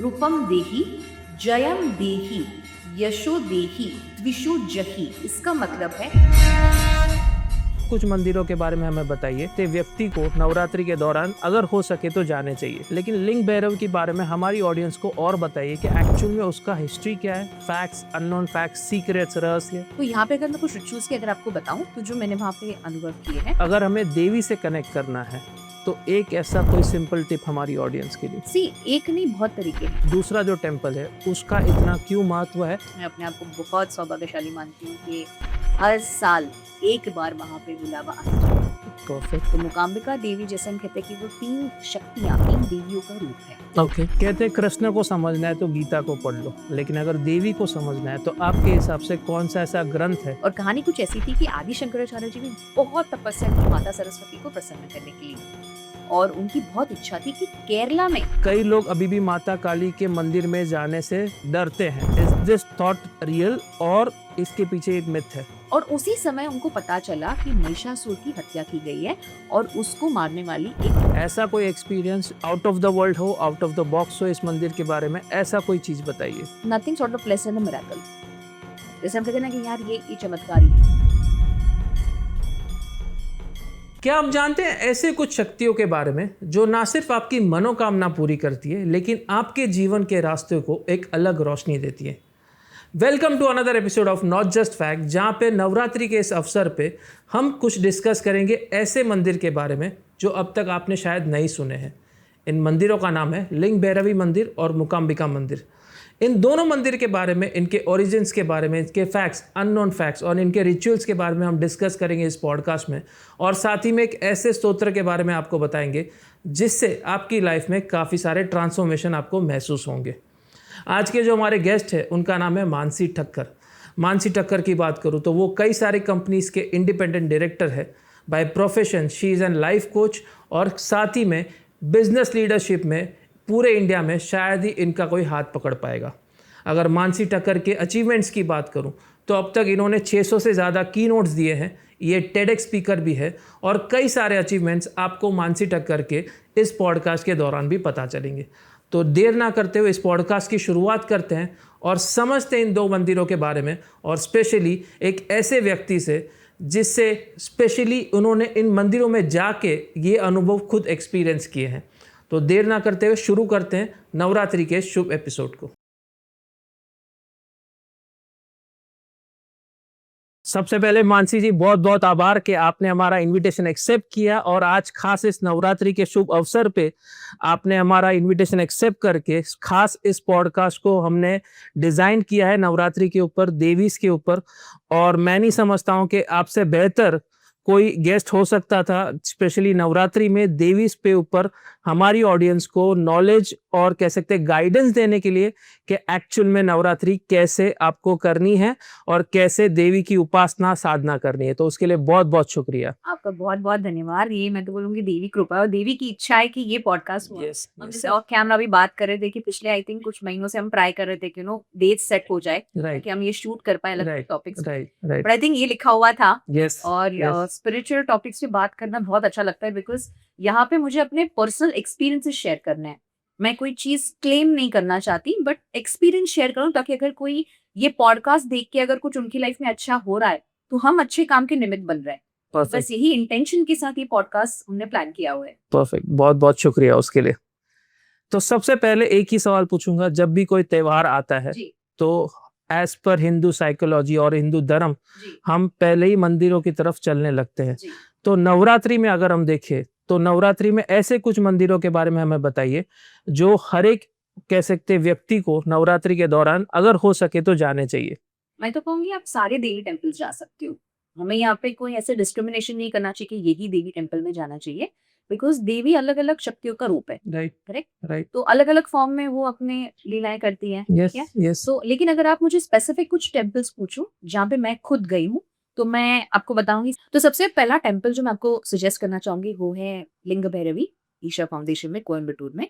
रूपम देहि, जयम देहि, यशो देहि, द्विषु जहि। इसका मतलब है कुछ मंदिरों के बारे में हमें बताइए ते व्यक्ति को नवरात्रि के दौरान अगर हो सके तो जाने चाहिए। लेकिन लिंग भैरव के बारे में हमारी ऑडियंस को और बताइए कि एक्चुअल में उसका हिस्ट्री क्या है, फैक्ट्स, अननोन फैक्ट्स, सीक्रेट्स, रहस्य। तो यहाँ पे अगर मैं कुछ रिचुअल्स की अगर आपको बताऊं तो जो मैंने वहाँ पे अनुभव किए हैं। अगर हमें देवी से कनेक्ट करना है तो एक ऐसा कोई सिंपल टिप हमारी ऑडियंस के लिए। सी एक नहीं, बहुत तरीके हैं। दूसरा जो टेम्पल है उसका इतना क्यों महत्व है? मैं अपने आप को बहुत सौभाग्यशाली मानती हूँ कि हर साल एक बार वहाँ पे बुलावा आता है। परफेक्ट। तो मुकाम्बिका देवी जैसे हम कहते हैं कि वो 3 शक्तियाँ, 3 देवियों का रूप है। ओके कहते हैं कृष्ण को समझना है तो गीता को पढ़ लो, लेकिन अगर देवी को समझना है तो आपके हिसाब से कौन सा ऐसा ग्रंथ है? और कहानी कुछ ऐसी थी कि आदि शंकराचार्य जी ने बहुत तपस्या की माता सरस्वती को प्रसन्न करने के लिए, और उनकी बहुत इच्छा थी कि केरला में। कई लोग अभी भी माता काली के मंदिर में जाने से डरते हैं। इज दिस थॉट रियल और इसके पीछे एक मिथ है? और उसी समय उनको पता चला कि महिषासुर की हत्या की गई है और उसको मारने वाली एक। ऐसा कोई experience out of the world हो, आउट ऑफ द बॉक्स हो इस मंदिर के बारे में, ऐसा कोई चीज बताइए। Nothing sort of less than a miracle. जैसे हम कहते हैं ना कि यार ये चमत्कार ही है। क्या आप जानते हैं ऐसे कुछ शक्तियों के बारे में जो ना सिर्फ आपकी मनोकामना पूरी करती है लेकिन आपके जीवन के रास्ते को एक अलग रोशनी देती है? Welcome to another episode of not just fact, जहाँ पे नवरात्रि के इस अवसर पे हम कुछ डिस्कस करेंगे ऐसे मंदिर के बारे में जो अब तक आपने शायद नहीं सुने हैं। इन मंदिरों का नाम है लिंग भैरवी मंदिर और मुकाम्बिका मंदिर। इन दोनों मंदिर के बारे में, इनके ओरिजिन्स के बारे में, इनके फैक्ट्स, अननोन फैक्ट्स और इनके रिचुअल्स के बारे में हम डिस्कस करेंगे इस पॉडकास्ट में। और साथ ही में एक ऐसे स्तोत्र के बारे में आपको बताएंगे जिससे आपकी लाइफ में काफ़ी सारे ट्रांसफॉर्मेशन आपको महसूस होंगे। आज के जो हमारे गेस्ट हैं उनका नाम है मानसी ठक्कर। मानसी ठक्कर की बात करूँ तो वो कई सारी कंपनीज़ के इंडिपेंडेंट डायरेक्टर है। By profession she is an life coach और साथ ही में बिजनेस लीडरशिप में पूरे इंडिया में शायद ही इनका कोई हाथ पकड़ पाएगा। अगर मानसी ठक्कर के अचीवमेंट्स की बात करूं तो अब तक इन्होंने 600 से ज़्यादा की नोट्स दिए हैं। ये टेडेक्स स्पीकर भी है और कई सारे अचीवमेंट्स आपको मानसी ठक्कर के इस पॉडकास्ट के दौरान भी पता चलेंगे। तो देर ना करते हुए इस पॉडकास्ट की शुरुआत करते हैं और समझते हैं इन दो मंदिरों के बारे में, और स्पेशली एक ऐसे व्यक्ति से जिससे स्पेशली उन्होंने इन मंदिरों में जाके ये अनुभव खुद एक्सपीरियंस किए हैं। तो देर ना करते हुए शुरू करते हैं नवरात्रि के शुभ एपिसोड को। सबसे पहले मानसी जी बहुत बहुत आभार कि आपने हमारा इनविटेशन एक्सेप्ट किया और आज खास इस नवरात्रि के शुभ अवसर पे आपने हमारा इनविटेशन एक्सेप्ट करके खास इस पॉडकास्ट को हमने डिज़ाइन किया है नवरात्रि के ऊपर, देवीस के ऊपर। और मैं नहीं समझता हूँ कि आपसे बेहतर कोई गेस्ट हो सकता था, स्पेशली नवरात्रि में देवीस पे ऊपर हमारी ऑडियंस को नॉलेज और कह सकते हैं गाइडेंस देने के लिए कि एक्चुअल में नवरात्रि कैसे आपको करनी है और कैसे देवी की उपासना साधना करनी है। तो उसके लिए बहुत बहुत शुक्रिया आपका बहुत बहुत धन्यवाद। ये मैं तो बोलूंगी देवी कृपा और देवी की इच्छा है कि ये पॉडकास्ट हुआ। Yes, हम yes. जैसे ऑफ कैमरा भी बात कर रहे थे कि पिछले आई थिंक कुछ महीनों से हम ट्राई कर रहे थे कि डेट सेट हो जाए राइट कि हम ये शूट कर पाए अलग right topics. Right right but I think ये लिखा हुआ था। यस और स्पिरिचुअल टॉपिक्स पे बात करना बहुत अच्छा लगता है बिकॉज यहाँ पे मुझे अपने पर्सनल एक्सपीरियंसेस शेयर करना है। मैं कोई चीज क्लेम नहीं करना चाहती बट एक्सपीरियंस शेयर करूँ ताकि अगर कोई ये पॉडकास्ट देख के अगर कुछ उनकी लाइफ में अच्छा हो रहा है तो हम अच्छे काम के निमित्त बन रहे हैं। बस यही इंटेंशन के साथ ये पॉडकास्ट हमने प्लान किया हुआ है। परफेक्ट, बहुत बहुत शुक्रिया उसके लिए। तो सबसे पहले एक ही सवाल पूछूंगा, जब भी कोई त्योहार आता है जी तो एज पर हिंदू साइकोलॉजी और हिंदू धर्म जी हम पहले ही मंदिरों की तरफ चलने लगते हैं। जी। तो नवरात्रि में अगर हम देखें तो नवरात्रि में ऐसे कुछ मंदिरों के बारे में हमें बताइए जो हर एक कह सकते व्यक्ति को नवरात्रि के दौरान अगर हो सके तो जाने चाहिए। मैं तो कहूंगी आप सारे देवी टेम्पल्स जा सकते हो। हमें यहाँ पे कोई ऐसे डिस्क्रिमिनेशन नहीं करना चाहिए कि यही देवी टेम्पल में जाना चाहिए बिकॉज देवी अलग अलग शक्तियों का रूप है। Right correct. राइट। तो अलग अलग फॉर्म में वो अपने लीलाएं करती हैं। यस ठीक है। यस। तो लेकिन अगर आप मुझे स्पेसिफिक कुछ टेम्पल्स पूछो जहाँ पे मैं खुद गई हूँ तो मैं आपको बताऊंगी। तो सबसे पहला टेम्पल जो मैं आपको सजेस्ट करना चाहूंगी वो है लिंग भैरवी ईशा फाउंडेशन में कोयम्बटूर में।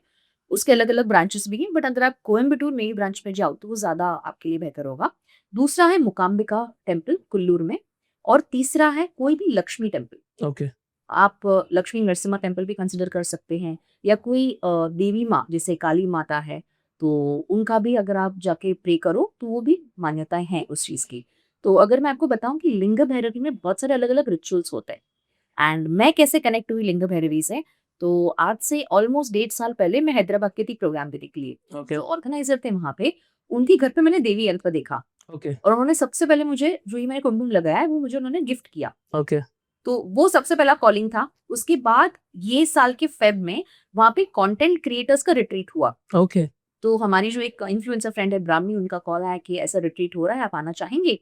उसके अलग अलग ब्रांचेस भी हैं बट अगर आप कोयम्बटूर में ही ब्रांच में जाओ तो वो ज्यादा आपके लिए बेहतर होगा। दूसरा है मुकाम्बिका टेम्पल कुल्लूर में, और तीसरा है कोई भी लक्ष्मी टेम्पल। ओके आप लक्ष्मी नरसिम्हा टेम्पल भी कंसिडर कर सकते हैं या कोई देवी माँ जैसे काली माता है तो उनका भी अगर आप जाके प्रे करो तो वो भी मान्यताएँ हैं उस चीज़ की। तो अगर मैं आपको बताऊँ कि लिंग भैरवी में बहुत सारे अलग-अलग रिचुअल्स होते हैं एंड मैं कैसे कनेक्ट हुई लिंग भैरवी से, तो आज से ऑलमोस्ट 1.5 साल पहले मैं हैदराबाद गई थी प्रोग्राम देने के लिए। ओके, जो ऑर्गेनाइज़र थे वहाँ पे, उनके घर पे मैंने देवी यंत्र देखा ओके, और उन्होंने सबसे पहले मुझे जो ये मैंने कुमकुम लगाया है, वो मुझे उन्होंने गिफ्ट किया। ओके, तो वो सबसे पहला कॉलिंग था। उसके बाद ये साल के फ़ेब में वहाँ पे कंटेंट क्रिएटर्स का रिट्रीट हुआ। ओके, तो हमारी जो एक इन्फ्लुएंसर फ्रेंड है ब्राह्मी, उनका कॉल आया कि ऐसा रिट्रीट हो रहा है, आप आना चाहेंगे?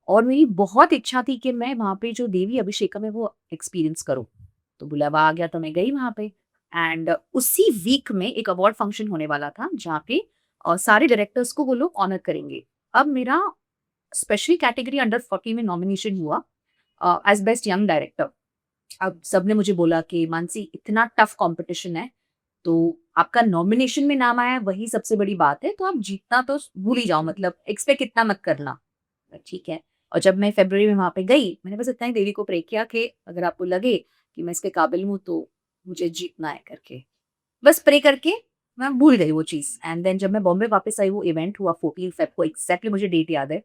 और मेरी बहुत इच्छा थी कि मैं वहाँ पे जो देवी अभिषेकम है वो एक्सपीरियंस करूँ। तो बुलावा आ गया तो मैं गई वहाँ पे एंड उसी वीक में एक अवार्ड फंक्शन होने वाला था जहाँ पे सारे डायरेक्टर्स को वो लोग ऑनर करेंगे। अब मेरा स्पेशल कैटेगरी अंडर 40 में नॉमिनेशन हुआ एज़ बेस्ट यंग डायरेक्टर। अब सबने मुझे बोला कि मानसी इतना टफ कॉम्पिटिशन है, तो आपका नॉमिनेशन में नाम आया है वही सबसे बड़ी बात है, तो आप जीतना तो भूल ही जाओ, मतलब एक्सपेक्ट इतना मत करना। ठीक है। और जब मैं फ़रवरी में वहाँ पे गई, मैंने बस इतना ही देवी को प्रे किया कि अगर आपको लगे कि मैं इसके काबिल हूँ तो मुझे जीतना है करके। बस प्रे करके मैं भूल गई वो चीज़ एंड देन जब मैं बॉम्बे वापस आई, वो इवेंट हुआ 14 फ़ेब को, एग्ज़ैक्टली मुझे डेट याद है।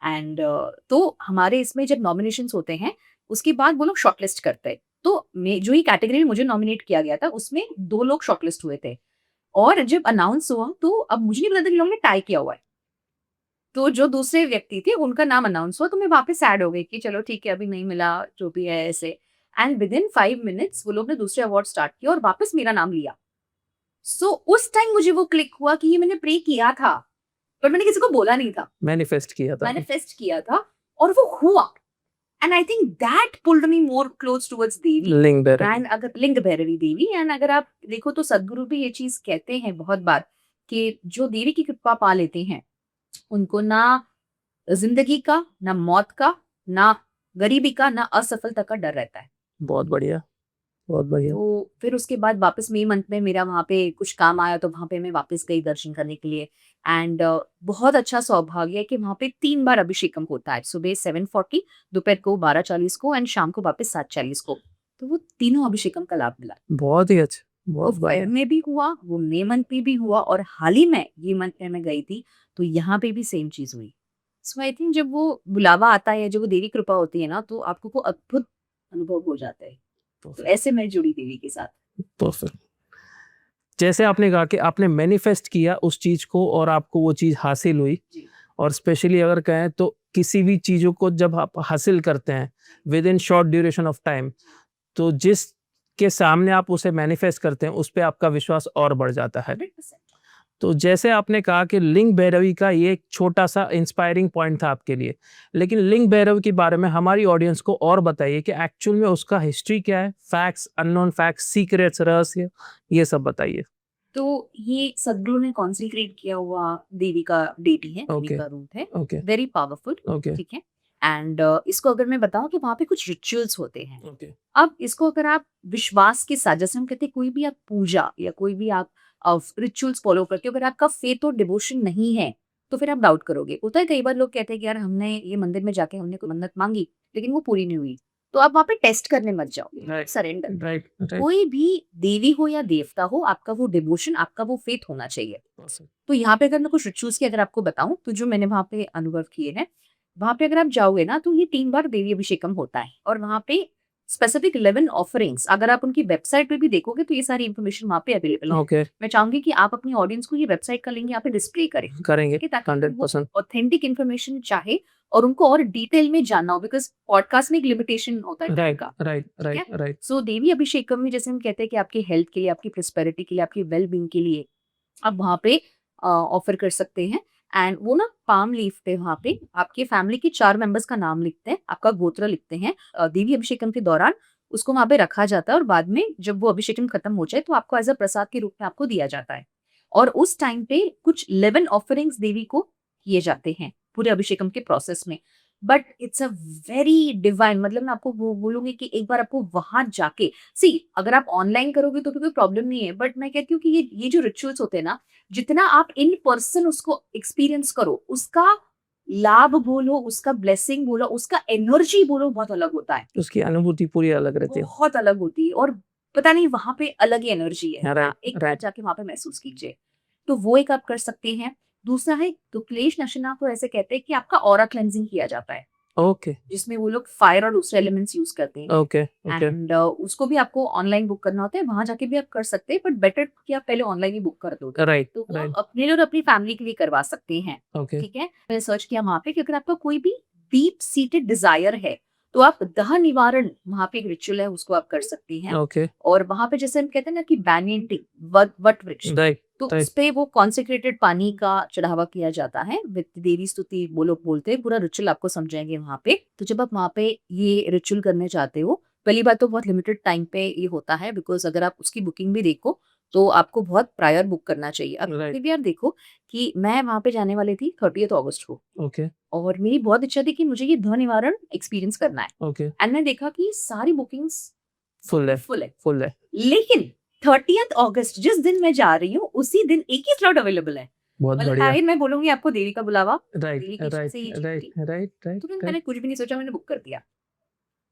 एंड तो हमारे इसमें जब नॉमिनेशंस होते हैं, उसके बाद वो लोग शॉर्टलिस्ट करते हैं। तो मैं जो ही कैटेगरी में मुझे नॉमिनेट किया गया था, उसमें 2 लोग शॉर्टलिस्ट हुए थे और जब अनाउंस हुआ तो अब मुझे नहीं पता था कि लोगों ने टाई किया हुआ है। तो जो दूसरे व्यक्ति थे, उनका नाम अनाउंस हुआ तो मैं वापस सैड हो गई कि चलो ठीक है, अभी नहीं मिला, जो भी है ऐसे। एंड विदिन 5 मिनट्स वो लोग ने दूसरे अवार्ड स्टार्ट किया और वापस मेरा नाम लिया। सो उस टाइम मुझे वो क्लिक हुआ कि ये मैंने प्रे किया था, पर मैंने किसी को बोला नहीं था। मैनिफेस्ट किया था। मैनिफेस्ट किया था और वो हुआ। And I think that pulled me more close towards Devi Linga Bhairavi. And अगर लिंग भैरवी देवी। एंड अगर आप देखो तो सदगुरु भी ये चीज कहते हैं बहुत बार कि जो देवी की कृपा पा लेते हैं, उनको ना जिंदगी का, ना मौत का, ना गरीबी का, ना असफलता का डर रहता है। बहुत बढ़िया, बहुत बढ़िया। तो फिर उसके बाद वापस मई मंथ में मेरा वहाँ पे कुछ काम आया तो वहाँ पे मैं वापस गई दर्शन करने के लिए एंड बहुत अच्छा सौभाग्य है कि वहाँ पे 3 बार अभिषेकम होता है, सुबह 7:40, दोपहर को 12:40 को एंड शाम को वापस 7:40 को। तो वो तीनों अभिषेकम का लाभ मिला। बहुत ही अच्छा, वो बहुत फेब बढ़िया। में भी हुआ, वो मई मंथ में भी हुआ और हाल ही में ये मंथ में मैं गई थी तो यहाँ पे भी सेम चीज हुई। सो आई थिंक जब वो बुलावा आता है, जब वो देवी कृपा होती है ना, तो आपको वो अद्भुत अनुभव हो जाता है। तो ऐसे मैं जुड़ी देवी के साथ। परफेक्ट। जैसे आपने कहा कि आपने मैनिफेस्ट किया उस चीज को और आपको वो चीज हासिल हुई, जी। और स्पेशली अगर कहें तो किसी भी चीजों को जब आप हासिल करते हैं with in short duration of time, तो जिस के सामने आप उसे मैनिफेस्ट करते हैं उस पे आपका विश्वास और बढ़ जाता है। 100%। तो जैसे आपने कहा कि लिंग भैरवी का ये एक छोटा सा इंस्पायरिंग पॉइंट था आपके लिए, लेकिन लिंग भैरव के बारे में हमारी ऑडियंस को और बताइए कि एक्चुअल में उसका हिस्ट्री क्या है, फैक्ट्स, अननोन फैक्ट्स, सीक्रेट्स, रहस्य, ये सब बताइए। तो ये सद्गुरु ने कॉन्सेंट्रेट किया हुआ देवी का डेटी है, देवी ओके, का रूप है, ओके, वेरी पावरफुल। ओके, ठीक है। एंड इसको अगर मैं बताऊं तो वहां पे कुछ रिचुअल्स होते हैं। ओके, अब इसको अगर आप विश्वास के साथ, जैसे हम कहते हैं कोई भी आप पूजा या कोई भी आप रिचुअल्स फॉलो करते हो, अगर आपका फेथ और डिवोशन नहीं है तो फिर आप डाउट करोगे। होता है कई बार लोग कहते हैं कि यार हमने ये मंदिर में जाके हमने कोई मन्नत मांगी लेकिन वो पूरी नहीं हुई, तो आप वहां पे टेस्ट करने मत जाओ, राइट, सरेंडर। राइट, राइट, कोई भी देवी हो या देवता हो, आपका वो डिवोशन, आपका वो फेथ होना चाहिए। awesome, तो यहाँ पे अगर मैं कुछ रिचुअल्स की अगर आपको बताऊं तो जो मैंने वहां पे अनुभव किए हैं, वहां पे अगर आप जाओगे ना तो ये 3 बार देवी अभिषेकम होता है और वहां पे स्पेसिफिक 11 ऑफरिंग्स, अगर आप उनकी वेबसाइट पे भी देखोगे तो ये सारी इन्फॉर्मेशन वहां पे अवेलेबल है। ओके, मैं चाहूंगी कि आप अपनी ऑडियंस को ये वेबसाइट का लिंक यहाँ पे डिस्प्ले करें, करेंगे ठीक है, ताकि वो 100%। ऑथेंटिक इन्फॉर्मेशन चाहे और उनको और डिटेल में जानना हो, बिकॉज पॉडकास्ट में एक लिमिटेशन होता है time राइट, का। राइट, ठीक है। राइट, राइट, सो देवी अभिषेकम में जैसे हम कहते हैं कि आपकी हेल्थ के लिए, आपकी प्रोस्पेरिटी के लिए, आपकी वेल बींग के लिए आप वहाँ पे ऑफर कर सकते हैं। एंड वो ना पाम लीफ पे वहाँ पे आपके फैमिली के 4 मेंबर्स का नाम लिखते हैं, आपका गोत्र लिखते हैं। देवी अभिषेकम के दौरान उसको वहाँ पे रखा जाता है और बाद में जब वो अभिषेकम खत्म हो जाए तो आपको एज अ प्रसाद के रूप में आपको दिया जाता है। और उस टाइम पे कुछ 11 ऑफरिंग्स देवी को किए जाते हैं पूरे अभिषेकम के प्रोसेस में। But it's a very divine, मतलब मैं आपको वो बोलूंगी कि एक बार आपको वहां जाके सी, अगर आप ऑनलाइन करोगे तो कोई प्रॉब्लम नहीं है, बट मैं कहती हूँ कि ये जो रिचुअल्स होते हैं ना, जितना आप इन पर्सन उसको एक्सपीरियंस करो, उसका लाभ बोलो, उसका ब्लेसिंग बोलो, उसका एनर्जी बोलो, बहुत अलग होता है। उसकी अनुभूति पूरी अलग रहती है। बहुत अलग होती है और पता नहीं वहां पे अलग ही एनर्जी है। राइट, हाँ, एक बार राइट, जाके वहां पे महसूस कीजिए। तो वो एक आप कर सकते हैं। दूसरा है, तो क्लेश नशना को ऐसे कहते हैं कि आपका ऑरा क्लेंजिंग किया जाता है, ओके जिसमें वो लोग फायर और दूसरे एलिमेंट्स यूज करते हैं। ओके ओके एंड उसको भी आपको ऑनलाइन बुक करना होता है, वहां जाके भी आप कर सकते हैं, बट बेटर कि आप पहले ऑनलाइन ही बुक कर दो। राइट तो वो राइट आप अपने लिए और अपनी फैमिली के लिए करवा सकते हैं। ओके ठीक है, मैंने सर्च किया वहां पे कि अगर आपका कोई भी डीप सीटेड डिजायर है, तो आप दह निवारण वहां पे एक रिचुअल है, उसको आप कर सकते हैं। ओके और वहां पे जैसे हम कहते हैं ना कि banyan tree, वट वृक्ष, राइट तो राइट उस पे वो कॉन्सेक्रेटेड पानी का चढ़ावा किया जाता है विद देवी स्तुति, वो लोग बोलते हैं, पूरा रिचुअल आपको समझाएंगे वहां पे। तो जब आप वहां पे ये रिचुअल करने जाते हो, पहली बात तो बहुत लिमिटेड टाइम पे ये होता है, बिकॉज अगर आप उसकी बुकिंग भी देखो तो आपको बहुत प्रायर बुक करना चाहिए। अब Right. फिर भी आप देखो कि मैं वहां पे जाने वाली थी 30 अगस्त को, ओके और मेरी बहुत इच्छा थी कि मुझे ये धन निवारण एक्सपीरियंस करना है। ओके एंड मैंने देखा कि सारी बुकिंग्स फुल है फुल है, फुल है लेकिन 30 अगस्त जिस दिन मैं जा रही हूँ, उसी दिन एक ही स्लॉट अवेलेबल है। बहुत मतलब बढ़िया शायद मैं बोलूंगी आपको देवी का बुलावा, राइट देवी की इच्छा राइट से ये चीज राइट थी। राइट राइट तुरंत मैंने राइट कुछ भी नहीं सोचा, मैंने बुक कर दिया,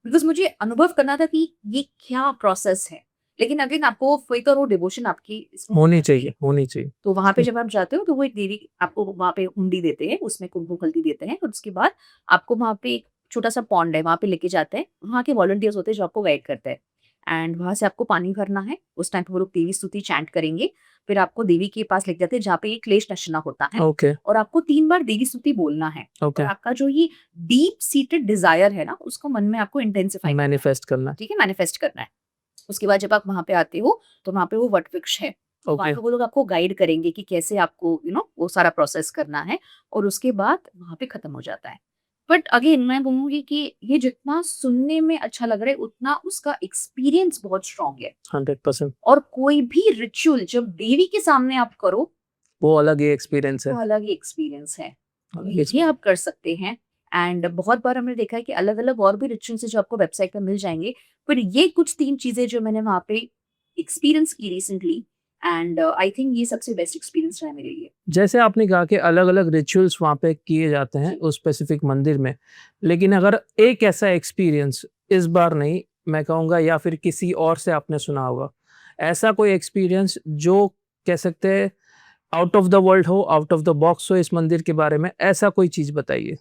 बिकॉज मुझे अनुभव करना था कि ये क्या प्रोसेस है। लेकिन अगेन आपको फेथ और वो डिवोशन आपकी इसमें होनी होना चाहिए होनी चाहिए तो वहां पे जब आप जाते हो तो वो एक देवी आपको वहां पे हुंडी देते हैं, उसमें कुमकुम हल्दी देते हैं, और उसके बाद आपको वहां पे एक छोटा सा पॉन्ड है, वहां पे लेके जाते हैं। वहां के वॉलंटियर्स होते हैं जो आपको गाइड करते हैं, एंड वहां से आपको पानी भरना है। उस टाइम पे वो लोग देवी स्तुति चैंट करेंगे, फिर आपको देवी के पास लेके जाते हैं जहाँ पे ये क्लेश नशना होता है, ओके और आपको 3 बार देवी स्तुति बोलना है। ओके और आपका जो ये डीप सीटेड डिजायर है ना, उसको मन में आपको इंटेंसिफाई, मैनिफेस्ट करना ठीक है, मैनिफेस्ट करना है। उसके बाद जब आप वहां पे आते हो तो वहां पे वो वट वृक्ष है, तो वहां ओके पे वो लोग आपको गाइड करेंगे कि कैसे आपको वो सारा प्रोसेस करना है, और उसके बाद वहां पे खत्म हो जाता है। बट अगेन मैं बोलूंगी कि ये जितना सुनने में अच्छा लग रहा है, उतना उसका एक्सपीरियंस बहुत स्ट्रांग है। 100% और कोई भी रिचुअल जब देवी के सामने आप करो, वो अलग ही एक्सपीरियंस है वो अलग ही एक्सपीरियंस है। अलग ही ये आप कर सकते हैं। एंड बहुत बार हमने देखा है कि अलग अलग और भी रिचुअल्स है जो आपको वेबसाइट पर मिल जाएंगे, पर ये कुछ 3 चीजें जो मैंने वहां पे एक्सपीरियंस की रिसेंटली, एंड आई थिंक ये सबसे बेस्ट एक्सपीरियंस रहा है मेरे लिए। जैसे आपने कहा कि अलग अलग रिचुअल्स वहाँ पे किए जाते हैं उस स्पेसिफिक मंदिर में, लेकिन अगर एक ऐसा एक्सपीरियंस इस बार नहीं, मैं कहूँगा या फिर किसी और से आपने सुना होगा, ऐसा कोई एक्सपीरियंस जो कह सकते हैं आउट ऑफ द वर्ल्ड हो, आउट ऑफ द बॉक्स हो इस मंदिर के बारे में, ऐसा कोई चीज़ बताइए।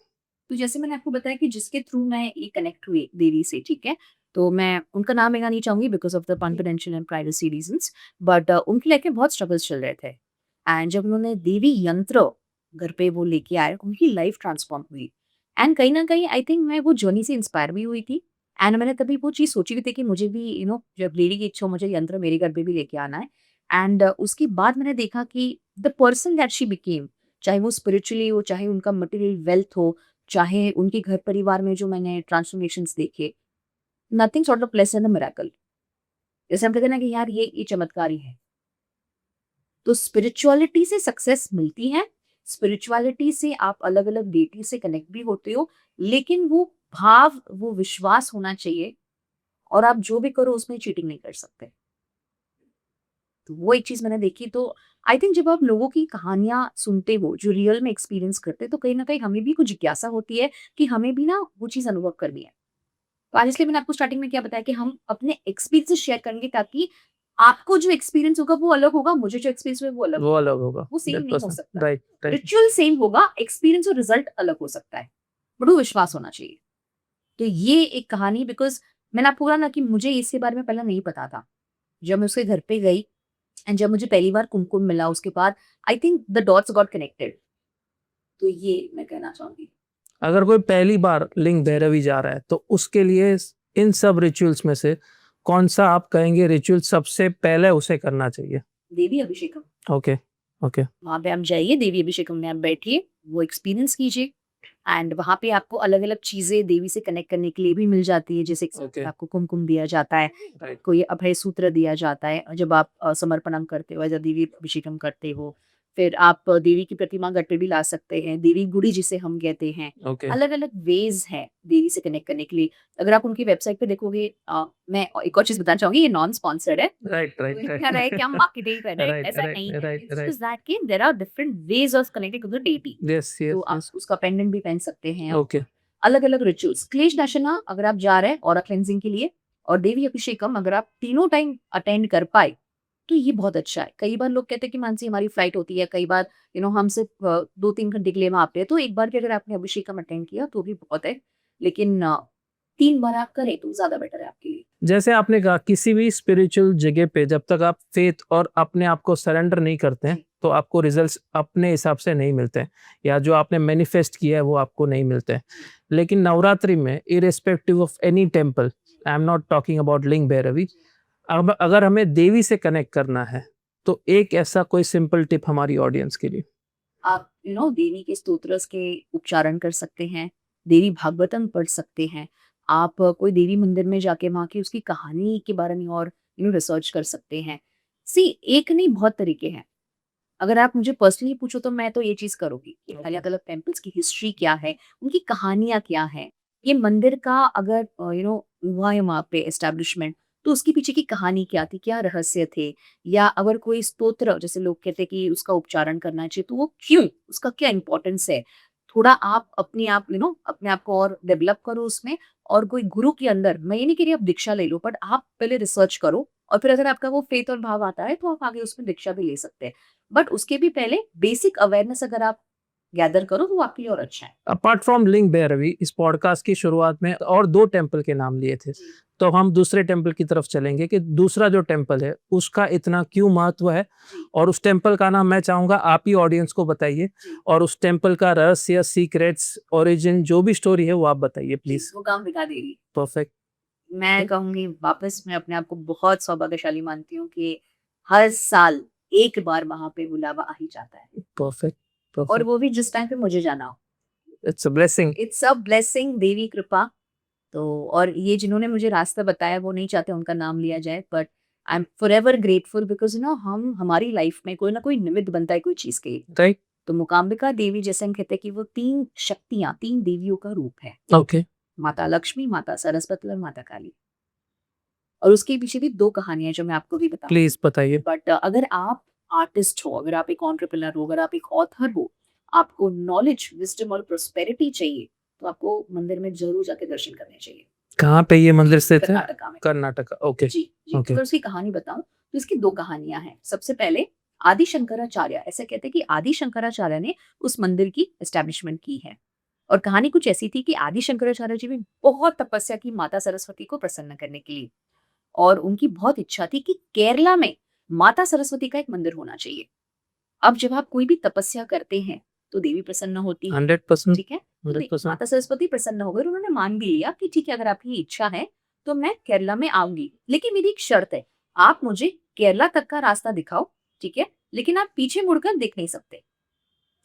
तो जैसे मैंने आपको बताया कि जिसके थ्रू मैं ये कनेक्ट हुई देवी से, ठीक है, तो मैं उनका नाम लेना नहीं चाहूंगी because of the confidential and privacy reasons, but उनके लाइफ में बहुत स्ट्रगल्स चल रहे थे। एंड जब उन्होंने देवी यंत्र घर पे वो लेके आए, उनकी लाइफ ट्रांसफॉर्म हुई। एंड कहीं ना कहीं आई थिंक मैं वो जर्नी से इंस्पायर भी हुई थी। एंड मैंने तभी वो चीज़ सोची भी थी कि मुझे भी जब देवी की इच्छा हो, मुझे यंत्र मेरे घर पे भी लेके आना है। एंड उसके बाद मैंने देखा कि the person that she became, चाहे वो स्पिरिचुअली हो, चाहे उनका मटेरियल वेल्थ हो, चाहे उनके घर परिवार में जो मैंने ट्रांसफॉर्मेशंस देखे, nothing short of less than a miracle. जैसे हम कहते हैं ना कि यार ये चमत्कार ही है। तो स्पिरिचुअलिटी से सक्सेस मिलती है, स्पिरिचुअलिटी से आप अलग अलग डेटी से कनेक्ट भी होते हो, लेकिन वो भाव, वो विश्वास होना चाहिए, और आप जो भी करो उसमें चीटिंग नहीं कर सकते। तो वो एक चीज मैंने देखी। तो आई थिंक जब आप लोगों की कहानियां सुनते हो जो रियल में एक्सपीरियंस करते हैं, तो कहीं ना कहीं हमें भी कुछ जिज्ञासा होती है कि हमें भी ना वो चीज अनुभव करनी है। तो आज इसलिए मैंने आपको स्टार्टिंग में क्या बताया कि हम अपने एक्सपीरियंस शेयर करेंगे, ताकि आपको जो एक्सपीरियंस होगा वो अलग होगा, मुझे जो एक्सपीरियंस हुआ वो अलग वो होगा। अलग होगा वो सेम नहीं हो 100%। सकता। राइट राइट रिचुअल सेम होगा, एक्सपीरियंस और रिजल्ट अलग हो सकता है, बट वो विश्वास होना चाहिए। तो ये एक कहानी, बिकॉज मैंने आपको बोला ना कि मुझे इसके बारे में पहले नहीं पता था। जब मैं उसके घर पे गई एंड जब मुझे पहली बार कुमकुम मिला, उसके बाद I think the dots got connected. तो ये मैं कहना चाहूंगी। अगर कोई पहली बार लिंग भैरवी जा रहा है तो उसके लिए इन सब रिचुअल्स में से कौन सा आप कहेंगे रिचुअल सबसे पहले उसे करना चाहिए? देवी अभिषेकम। ओके ओके वहां पे आप जाइए, देवी अभिषेकम में आप बैठिए, वो एक्सपीरियंस कीजिए। एंड वहां पे आपको अलग अलग चीजें देवी से कनेक्ट करने के लिए भी मिल जाती है, जैसे ओके आपको कुमकुम दिया जाता है, राइट कोई अभय सूत्र दिया जाता है जब आप समर्पणम करते हो, जब देवी अभिषेकम करते हो। फिर आप देवी की प्रतिमा घर पे भी ला सकते हैं, देवी गुड़ी जिसे हम कहते हैं। ओके अलग अलग वेज हैं देवी से कनेक्ट करने के लिए। अगर आप उनकी वेबसाइट पे देखोगे, मैं एक और चीज बताना चाहूंगी, ये नॉन स्पॉन्सर्ड है, राइट तो राइट ये कह रहा है कि हम मार्केटिंग कर रहे हैं, राइट ऐसा राइट नहीं है। Right it's right just that कि there are different ways of connecting to the deity. Yes तो यस आप यस उसका पेंडेंट भी पहन सकते हैं। ओके अलग अलग रिचुअल्स, क्लेश दशना अगर आप जा रहे हैं ऑरा क्लेंजिंग के लिए, और देवी अभिषेकम अगर आप तीनों टाइम अटेंड कर पाए, तो ये बहुत अच्छा है। कई बार लोग कहते हैं कि मानसी हमारी फ्लाइट होती है, कई बार हम सिर्फ 2-3 घंटे के लिए वहाँ पे हैं, तो एक बार भी अगर आपने अभिषेकम अटेंड किया तो भी बहुत है। लेकिन 3 बार आप करें तो ज़्यादा बेटर है आपके लिए। जैसे आपने कहा किसी भी स्पिरिचुअल जगह पे जब तक आप फेथ और अपने आप को सरेंडर नहीं करते हैं जी। तो आपको रिजल्ट्स अपने हिसाब से नहीं मिलते हैं या जो आपने मैनिफेस्ट किया है वो आपको नहीं मिलते हैं। लेकिन नवरात्रि में irrespective of any temple, I am not talking about लिंग भैरवी, अब अगर हमें देवी से कनेक्ट करना है तो एक ऐसा कोई सिंपल टिप हमारी ऑडियंस के लिए। आप देवी के स्तोत्रस के उच्चारण कर सकते हैं, देवी भागवतम पढ़ सकते हैं। आप कोई देवी मंदिर में जाके वहाँ की उसकी कहानी के बारे में और रिसर्च कर सकते हैं। सी एक नहीं बहुत तरीके हैं। अगर आप मुझे पर्सनली पूछो तो मैं तो ये चीज़ करूँगी कि ओके। अलग-अलग टेम्पल्स की हिस्ट्री क्या है, उनकी कहानियाँ क्या हैं। ये मंदिर का अगर हुआ है वहाँ पे एस्टेब्लिशमेंट तो उसके पीछे की कहानी क्या थी, क्या रहस्य थे? या अगर कोई स्तोत्र जैसे लोग कहते हैं कि उसका उच्चारण करना चाहिए तो वो क्यों? उसका क्या इम्पोर्टेंस है? थोड़ा आप अपने आप अपने आप को और डेवलप करो उसमें और कोई गुरु के अंदर मैं ये नहीं कह रही आप दीक्षा ले लो बट आप पहले रिसर्च करो और फिर अगर आपका वो फेथ और भाव आता है तो आप आगे उसमें दीक्षा भी ले सकते हैं। बट उसके भी पहले बेसिक अवेयरनेस अगर आप गैदर करो तो वो आपके लिए और अच्छा है। अपार्ट फ्रॉम लिंग भैरवी इस पॉडकास्ट की शुरुआत में और 2 टेम्पल के नाम लिए थे। जी, तो हम दूसरे टेम्पल की तरफ चलेंगे कि दूसरा जो टेम्पल है उसका इतना क्यों महत्व है जी, और उस टेम्पल का नाम मैं चाहूँगा आप ही ऑडियंस को बताइए जी, और उस टेम्पल का रहस्य, सीक्रेट्स, ओरिजिन जो भी स्टोरी है वो आप बताइए जी, प्लीज़। वो काम दिखा देगी। परफेक्ट। मैं कहूँगी वापस मैं अपने आप को बहुत सौभाग्यशाली मानती हूँ कि हर साल एक बार वहाँ पे बुलावा आ ही जाता है परफेक्ट। और परफेक्ट। वो भी जिस टाइम पे मुझे जाना हो। It's a blessing. It's a blessing, देवी कृपा। तो और ये जिन्होंने मुझे रास्ता बताया वो नहीं चाहते उनका नाम लिया जाए but I am forever grateful because हम हमारी लाइफ में कोई ना कोई निमित्त बनता है कोई चीज़ के लिए। राइट। तो मूकाम्बिका देवी जैसे हम कहते हैं कि वो 3 शक्तियाँ, 3 देवियों का रूप है। ओके। माता लक्ष्मी, माता सरस्वती और माता काली। और उसके पीछे भी 2 कहानियाँ जो मैं आपको भी बताऊँगी। प्लीज़ बताइए। बट अगर आप आर्टिस्ट हो, अगर आप एक एंटरप्रेन्योर हो, अगर आप एक ऑथर हो, आपको नॉलेज, विज़डम और प्रॉस्पेरिटी चाहिए, तो आपको मंदिर में ज़रूर जाके दर्शन करने चाहिए। कहाँ पे ये मंदिर स्थित है? कर्नाटका में। कर्नाटका। ओके। जी, जी। ओके। अगर उसकी कहानी बताऊँ तो इसकी 2 कहानियाँ हैं। सबसे पहले आदि शंकराचार्य ऐसे कहते हैं कि आदि शंकराचार्य ने उस मंदिर की एस्टेब्लिशमेंट की है। और कहानी कुछ ऐसी थी कि आदि शंकराचार्य जी ने बहुत तपस्या की माता सरस्वती को प्रसन्न करने के लिए। और उनकी बहुत इच्छा थी कि केरला में माता सरस्वती का एक मंदिर होना चाहिए। अब जब आप कोई भी तपस्या करते हैं, तो देवी प्रसन्न होती है, 100%। ठीक है? तो दे 100%। माता सरस्वती प्रसन्न हो गई और उन्होंने मान भी लिया कि ठीक है अगर आपकी इच्छा है, तो मैं केरला में आऊँगी। लेकिन मेरी एक शर्त है, आप मुझे केरला तक का रास्ता दिखाओ, ठीक है? लेकिन आप पीछे मुड़कर देख नहीं सकते।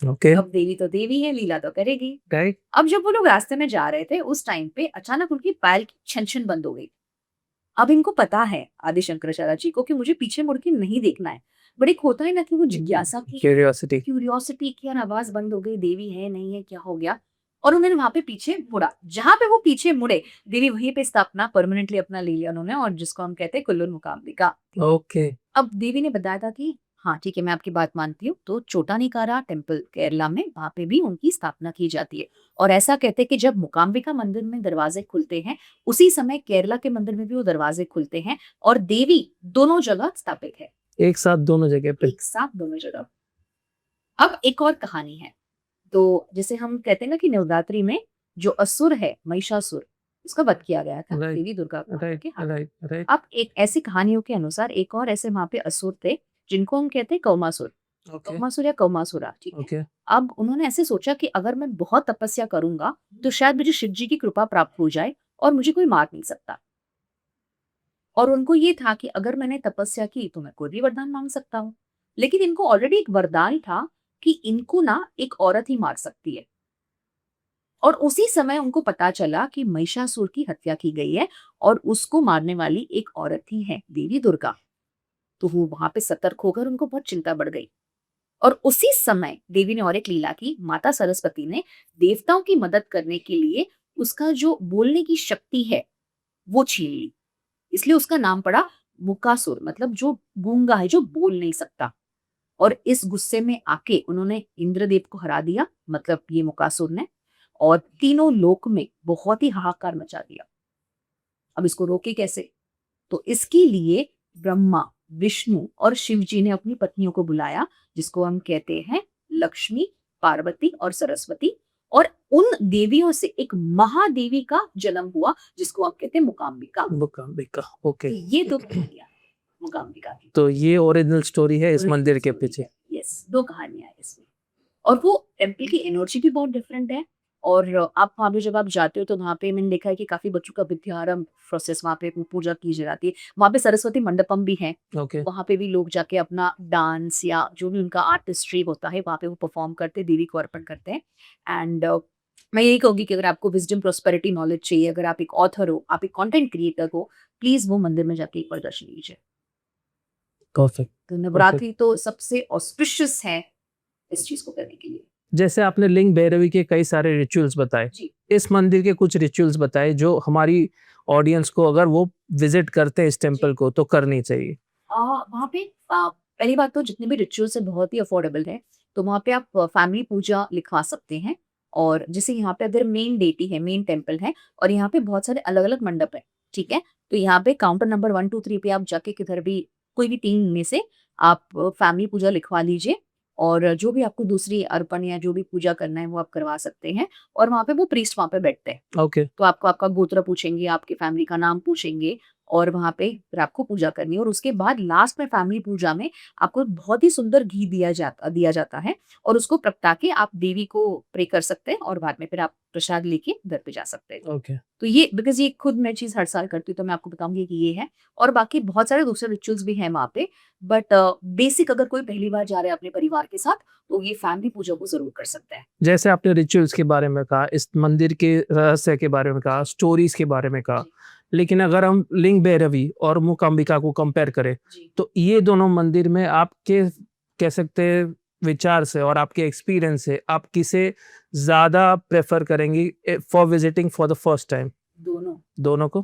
ओके। अब देवी तो देवी है, लीला तो करेगी। राइट। अब जब वो लोग रास्ते में जा रहे थे, उस टाइम पे अचानक उनकी पायल की छन-छन बंद हो गई। अब इनको पता है आदि शंकराचार्य जी को कि मुझे पीछे मुड़ के नहीं देखना है। बट एक होता है ना कि वो जिज्ञासा की क्यूरियोसिटी। क्यूरियोसिटी कि यार आवाज़ बंद हो गई, देवी है, नहीं है, क्या हो गया? और उन्होंने वहाँ पे पीछे मुड़ा। जहाँ पे वो पीछे मुड़े, देवी वहीं पे स्थापना परमानेंटली अपना ले लिया उन्होंने और जिसको हम कहते हैं कुल्लू मूकाम्बिका। ओके। अब देवी ने बताया था कि हाँ, ठीक है, मैं आपकी बात मानती हूँ। तो चोटानीकारा टेम्पल केरला में वहाँ पे भी उनकी स्थापना की जाती है। और ऐसा कहते हैं कि जब मूकाम्बिका मंदिर में दरवाजे खुलते हैं, उसी समय केरला के मंदिर में भी वो दरवाजे खुलते हैं और देवी दोनों जगह स्थापित है, एक साथ दोनों जगह पे। एक साथ दोनों जगह। अब एक और कहानी है। तो जैसे हम कहते हैं ना कि नवरात्रि में जो असुर है, महिषासुर, उसका वध किया गया था राइट। देवी दुर्गा राइट। के हाथों। राइट। राइट। अब एक ऐसी कहानियों के अनुसार एक और ऐसे वहाँ पे असुर थे, जिनको हम कहते हैं कौमासुर। ओके। कौमासुर या कौमासुरा, ठीक है? ओके। अब उन्होंने ऐसे सोचा कि अगर मैं बहुत तपस्या करूँगा, तो शायद मुझे शिव जी की कृपा प्राप्त हो जाए और मुझे कोई मार नहीं सकता। और उनको ये था कि अगर मैंने तपस्या की, तो मैं कोई भी वरदान माँग सकता हूँ। लेकिन इनको ऑलरेडी एक वरदान था कि इनको ना एक औरत ही मार सकती है। और उसी समय उनको पता चला कि महिषासुर की हत्या की गई है और उसको मारने वाली एक औरत ही है, देवी दुर्गा। तो वो वहाँ पे सतर्क होकर उनको बहुत चिंता बढ़ गई। और उसी समय देवी ने और एक लीला की, माता सरस्वती ने देवताओं की मदद करने के लिए उसका जो बोलने की शक्ति है, वो छीन ली। इसलिए उसका नाम पड़ा मुकासुर, मतलब जो गूंगा है, जो बोल नहीं सकता। और इस गुस्से में आके उन्होंने इंद्रदेव को हरा दिया, मतलब ये मुकासुर ने, और तीनों लोक में बहुत ही हाहाकार मचा दिया। अब इसको रोके कैसे? तो इसके लिए ब्रह्मा, विष्णु और शिव जी ने अपनी पत्नियों को बुलाया, जिसको हम कहते हैं लक्ष्मी, पार्वती और सरस्वती, और उन देवियों से एक महादेवी का जन्म हुआ, जिसको हम कहते हैं मूकांबिका। मूकांबिका, ओके। ये दो कहानियां मूकांबिका की। तो ये ओरिजिनल स्टोरी है इस मंदिर के पीछे। यस, दो कहानियां हैं इसमें, और वो टेम्पल की एनर्जी भी बहुत डिफरेंट है। और आप वहाँ पे जब आप जाते हो तो वहाँ पे मैंने देखा है कि काफी बच्चों का विद्यारंभ प्रोसेस वहाँ पे पूजा की जाती है। वहाँ पे सरस्वती मंडपम भी है, ओके, वहाँ पे भी लोग जाके अपना डांस या जो भी उनका आर्टिस्ट्री होता है वहाँ पे वो परफॉर्म करते हैं, देवी को अर्पण करते हैं। एंड मैं यही कहूंगी कि अगर आपको विजडम प्रोस्पेरिटी नॉलेज चाहिए, अगर आप एक ऑथर हो, आप एक कंटेंट क्रिएटर हो, प्लीज वो मंदिर में जाके एक बार दर्शन लीजिए। परफेक्ट। तो नवरात्रि तो सबसे ऑस्पिशियस है इस चीज को करने के लिए। जैसे आपने लिंग भैरवी के कई सारे रिचुअल्स बताए, जी। इस मंदिर के कुछ रिचुअल्स बताए जो हमारी ऑडियंस को अगर वो विजिट करते हैं इस टेम्पल को तो करनी चाहिए। वहाँ पे पहली बात तो जितने भी रिचुअल्स है बहुत ही अफोर्डेबल है। तो वहाँ पे आप फैमिली पूजा लिखवा सकते हैं, और जैसे यहाँ पे अगर मेन डेटी है, मेन टेम्पल है, और यहाँ पे बहुत सारे अलग अलग मंडप है, ठीक है। तो यहाँ पे काउंटर नंबर 1 2 3 पे आप जाके किधर भी कोई भी 3 में से आप फैमिली पूजा लिखवा लीजिए, और जो भी आपको दूसरी अर्पण या जो भी पूजा करना है वो आप करवा सकते हैं। और वहाँ पे वो प्रीस्ट वहाँ पे बैठते हैं, ओके, तो आपको आपका गोत्र पूछेंगे, आपके फैमिली का नाम पूछेंगे, और वहाँ पे फिर आपको पूजा करनी है। और उसके बाद लास्ट में फैमिली पूजा में आपको बहुत ही सुंदर घी दिया जाता है, और उसको प्रगटा के आप देवी को प्रे कर सकते हैं, और बाद में फिर आप प्रसाद लेके घर पे जा सकते हैं। ओके, तो ये बिकॉज ये खुद मैं चीज हर साल करती हूँ, तो मैं आपको बताऊंगी कि ये है। और बाकी बहुत सारे दूसरे रिचुअल्स भी हैं वहाँ पे, बट बेसिक अगर कोई पहली बार जा रहा है अपने परिवार के साथ, तो ये फैमिली पूजा को जरूर कर सकते हैं। जैसे आपने रिचुअल्स के बारे में कहा, इस मंदिर के रहस्य के बारे में कहा, स्टोरीज के बारे में कहा, जी। लेकिन अगर हम लिंग भैरवी और मूकांबिका को कंपेयर करें जी। तो ये दोनों मंदिर में आपके कह सकते हैं विचार से और आपके एक्सपीरियंस से आप किसे ज्यादा प्रेफर करेंगी for visiting for the first time? दोनों दोनों को?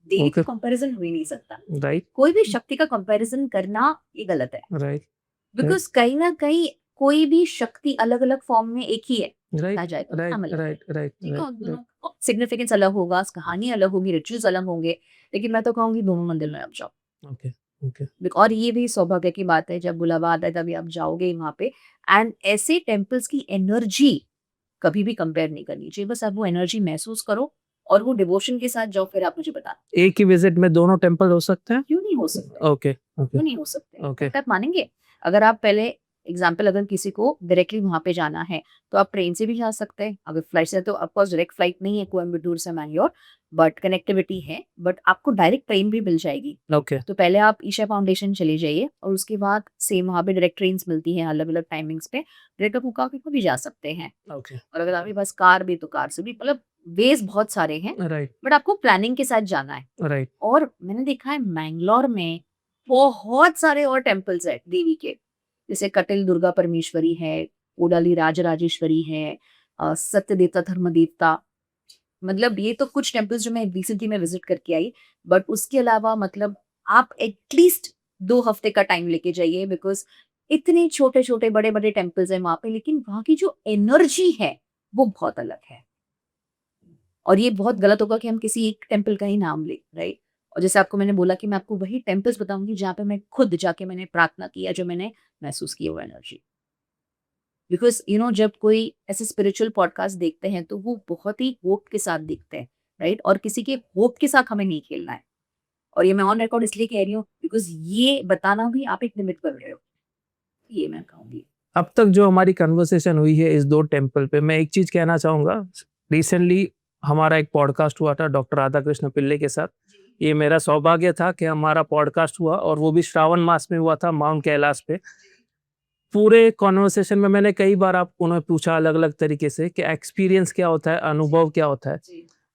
देवी ओके, का कंपैरिजन हो ही नहीं सकता। राइट, कोई भी शक्ति का कंपैरिजन करना ये गलत है, राइट, बिकॉज कहीं ना कहीं कोई भी शक्ति अलग अलग फॉर्म में एक ही है, राइट, कहा जाए तो राइट, हम अलग है, राइट, राइट, ठीक है। और राइट, दोनों सिग्निफिकेंस अलग होगा, कहानी अलग होगी, रिचुअल्स अलग होंगे, लेकिन मैं तो कहूंगी दोनों मंदिर में आप जाओ। ओके, ओके, और ये भी सौभाग्य की बात है, जब बुलावा आता है तभी आप जाओगे वहां पे। एंड ऐसे टेम्पल्स की एनर्जी कभी भी कंपेयर नहीं करनी चाहिए, बस आप वो एनर्जी महसूस करो और वो डिवोशन के साथ जाओ, फिर आप मुझे बताना। एक ही विजिट में दोनों टेम्पल हो सकते हैं? क्यों नहीं हो सकते? ओके, ओके, क्यों नहीं हो सकते? ओके, आप मानेंगे? अगर आप पहले एग्जाम्पल, अगर किसी को डायरेक्टली वहां पे जाना है तो आप ट्रेन से भी जा सकते हैं। अगर फ्लाइट से तो ऑफकोर्स डायरेक्ट फ्लाइट नहीं है कोयम्बटूर से मैंगलोर, बट कनेक्टिविटी है, बट आपको डायरेक्ट ट्रेन भी मिल जाएगी। ओके, तो पहले आप ईशा फाउंडेशन चले जाइए, और उसके बाद सेम वहाँ पे डायरेक्ट ट्रेन मिलती हैं अलग अलग टाइमिंग्स पे, डायरेक्ट आप उका को भी जा सकते हैं। ओके, और अगर आपके पास कार भी, तो कार से भी, मतलब वेज बहुत सारे हैं, राइट, बट आपको प्लानिंग के साथ जाना है। राइट, और मैंने देखा है मैंगलोर में बहुत सारे और टेम्पल्स है देवी के, जैसे कटिल दुर्गा परमेश्वरी है, ओडाली राजराजेश्वरी है, सत्य देवता धर्म देवता। मतलब ये तो कुछ टेम्पल्स जो मैं रिसेंटली में विजिट करके आई, बट उसके अलावा मतलब आप एटलीस्ट 2 हफ्ते का टाइम लेके जाइए, बिकॉज इतने छोटे छोटे बड़े बड़े टेम्पल्स हैं वहां पे, लेकिन वहां की जो एनर्जी है वो बहुत अलग है। और ये बहुत गलत होगा कि हम किसी एक टेम्पल का ही नाम लें, राइट। और जैसे आपको मैंने बोला कि मैं आपको वही टेम्पल्स बताऊंगी जहाँ पे मैं खुद जाके मैंने प्रार्थना किया, जो मैंने महसूस किया वो एनर्जी। बिकॉज जब कोई ऐसे स्पिरिचुअल पॉडकास्ट देखते हैं तो वो बहुत ही होप के साथ देखते हैं, राइट। और किसी के होप के साथ हमें नहीं खेलना है। और ये मैं ऑन रिकॉर्ड इसलिए कह रही हूँ बिकॉज ये बताना भी आप एक लिमिट कर रहे हो, ये मैं कहूंगी। अब तक जो हमारी कन्वर्सेशन हुई है इस दो टेम्पल पे, मैं एक चीज कहना चाहूंगा। रिसेंटली हमारा एक पॉडकास्ट हुआ था डॉक्टर राधा कृष्ण पिल्ले के साथ। ये मेरा सौभाग्य था कि हमारा पॉडकास्ट हुआ, और वो भी श्रावण मास में हुआ था माउंट कैलाश पे। पूरे कॉन्वर्सेशन में मैंने कई बार आप उन्हें पूछा अलग अलग तरीके से कि एक्सपीरियंस क्या होता है, अनुभव क्या होता है,